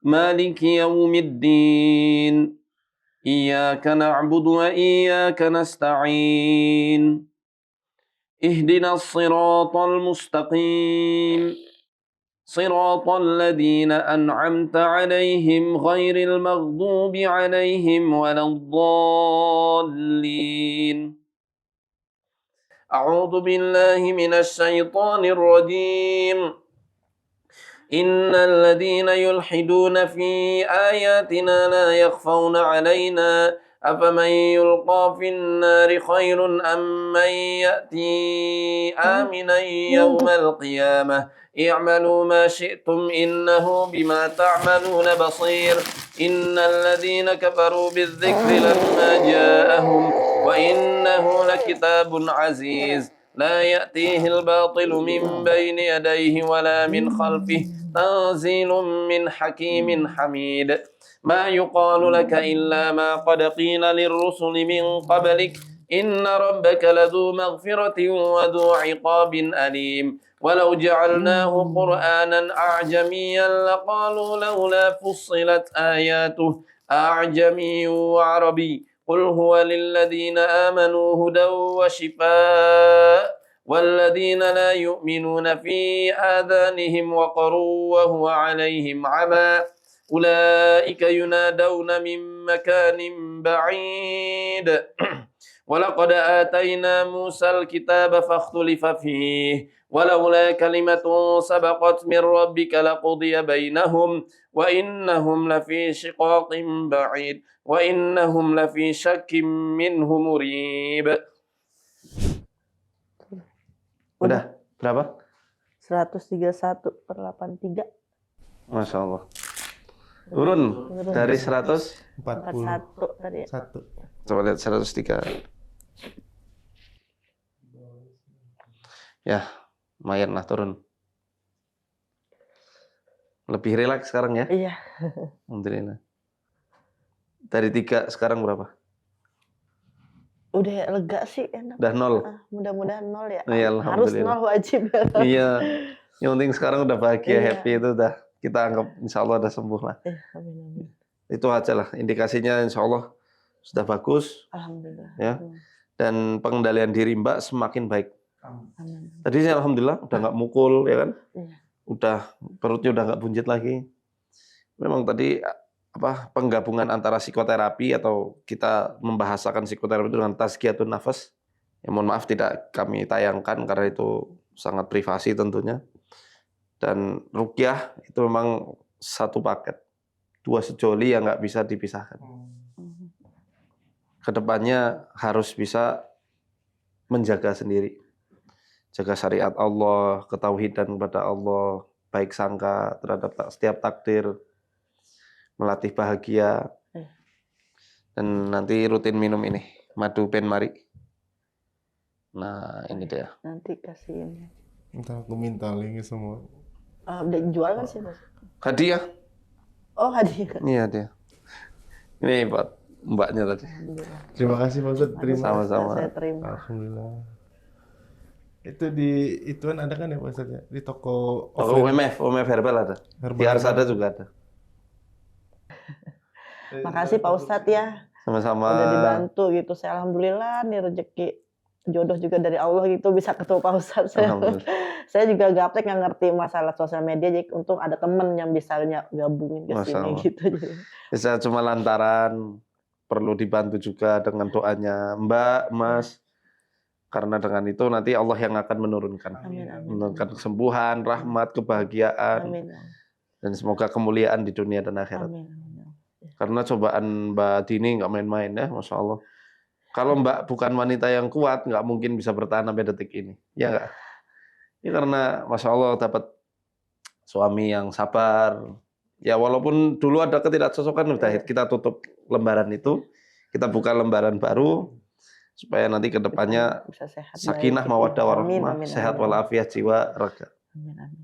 Maliki yaumiddin. Iyyaka na'budu wa iyyaka nasta'in. Ihdinas siratal mustaqim. Siratal ladzina an'amta 'alaihim ghairil maghdubi 'alaihim waladdallin. A'udzu billahi minasy syaithanir rajim. Innal ladzina yulhiduna fi ayatina la yakhfawna 'alaina afaman yulqa fin nari khairun amman ya'ti aminan yawmal qiyamah. I'malu ma syi'tum innahu bima ta'maluna basir. Innal ladzina kafaru bidzikri lamma ja'ahum wa innahu lakitabun aziz. La ya'tihil batilu min bayni yadayhi wala min khalfihi. Tanzilun min hakimin hamid. Ma yuqalu laka illa ma qad qila lirrusuli min qablik. Inna rabbaka ladhu maghfiratin wa dhu 'iqabin alim. Walau ja'alnahu Qur'anan a'jamiyyan laqalu laula fussilat ayatuhu a'jamiyyun wa 'arabiy. Qul huwa lilladzina amanu hudan wa shifaa. Walladzina la yu'minuna fi adhanihim waqarun wa huwa 'alaihim 'ama. Ulaika yunadawna min makanin ba'id. Walaqad atayna Musal kitaba fakhtulifa fihi. Walaula kalimatun sabaqat min rabbika laqudiya bainahum wa innahum lafi shiqaqin ba'id wa innahum lafi syakkim minhu murib. Udah berapa? 131/83. Masya Allah. Turun dari 100. 41. Tadi ya. Coba lihat 103. Ya, lumayan lah turun. Lebih rileks sekarang ya? Iya. Alhamdulillah. Dari 3 sekarang berapa? Udah lega sih, enak. Udah 0. Mudah-mudahan 0 ya. Iya, Harus alhamdulillah. 0 wajib. Iya. Yang penting sekarang udah bahagia, Iya. happy itu udah kita anggap insya Allah udah sembuh lah. Amin. Itu aja lah indikasinya insya Allah sudah bagus Alhamdulillah. ya. Dan pengendalian diri Mbak semakin baik. Amin. Tadi sih alhamdulillah udah nggak mukul ya kan. Iya. Udah perutnya udah nggak buncit lagi. Memang tadi penggabungan antara psikoterapi atau kita membahasakan psikoterapi dengan tazkiyatun nafas. Ya, mohon maaf tidak kami tayangkan karena itu sangat privasi tentunya. Dan ruqyah itu memang satu paket. 2 sejoli yang nggak bisa dipisahkan. Kedepannya harus bisa menjaga sendiri. Jaga syariat Allah, ketauhidan kepada Allah, baik sangka terhadap setiap takdir, melatih bahagia. Dan nanti rutin minum ini, madu penmari. Nah, ini dia. Nanti kasih ini. Entah aku minta link semua. Udah jual kan sih, Mas? Hadiah. Oh, hadiah. Iya dia. Ini buat mbaknya tadi. Alhamdulillah. Terima kasih Pak Ustadz. Terima. Sama-sama. Saya terima. Alhamdulillah. Itu di ituan ada kan ya Pak Ustadz ya? Di toko Toko OMF Herbal ada. Di Arsada juga ada. Makasih Pak Ustadz ya. Sama-sama. Udah dibantu gitu. Saya alhamdulillah nih rezeki jodoh juga dari Allah gitu bisa ketemu Pak Ustadz. Alhamdulillah. Saya juga gaptek nggak ngerti masalah sosial media, jadi untung ada temen yang bisa gabungin ke Masya sini Allah. gitu. Bisa cuma lantaran perlu dibantu juga dengan doanya Mbak, Mas. Karena dengan itu nanti Allah yang akan menurunkan. Amin. Menurunkan kesembuhan, rahmat, kebahagiaan. Amin. Dan semoga kemuliaan di dunia dan akhirat. Amin. Karena cobaan Mbak Dini nggak main-main ya, Masya Allah. Kalau Mbak bukan wanita yang kuat, nggak mungkin bisa bertahan sampai detik ini. Ya nggak? Ya karena Masya Allah dapat suami yang sabar. Ya walaupun dulu ada ketidakcocokan, udah kita tutup lembaran itu. kita buka lembaran baru supaya nanti ke depannya bisa sehat, sakinah, baik, gitu. mawaddah, Amin, warahmah, amin, sehat amin. walafiat jiwa raga. Amin, amin.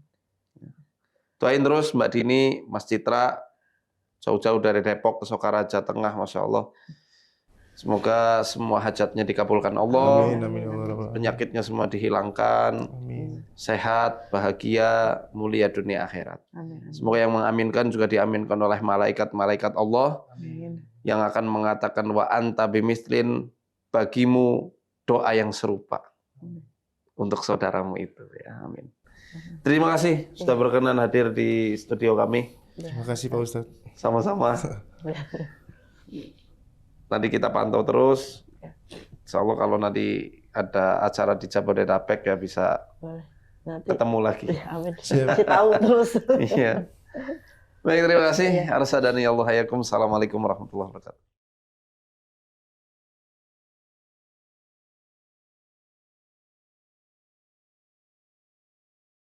Doain terus Mbak Dini, Mas Citra, jauh-jauh dari Depok ke Sokaraja Tengah, Masya Allah. Semoga semua hajatnya dikabulkan Allah, Amin, amin, ya Allah, Rabbal Alamin. penyakitnya semua dihilangkan, Amin. sehat, bahagia, mulia dunia akhirat. Amin, amin. Semoga yang mengaminkan juga diaminkan oleh malaikat-malaikat Allah Amin. yang akan mengatakan wa anta bimislin, bagimu doa yang serupa untuk saudaramu itu ya. Amin. Terima kasih sudah berkenan hadir di studio kami. Terima kasih Pak Ustadz. Sama-sama. Nanti kita pantau terus. Insya Allah kalau nanti ada acara di Jabodetabek ya bisa Boleh. Nanti. ketemu lagi. Amin. Siap. Kasih tahu terus. Iya. Baik, terima kasih. Arsadani Allah hayakum. Assalamualaikum warahmatullahi wabarakatuh.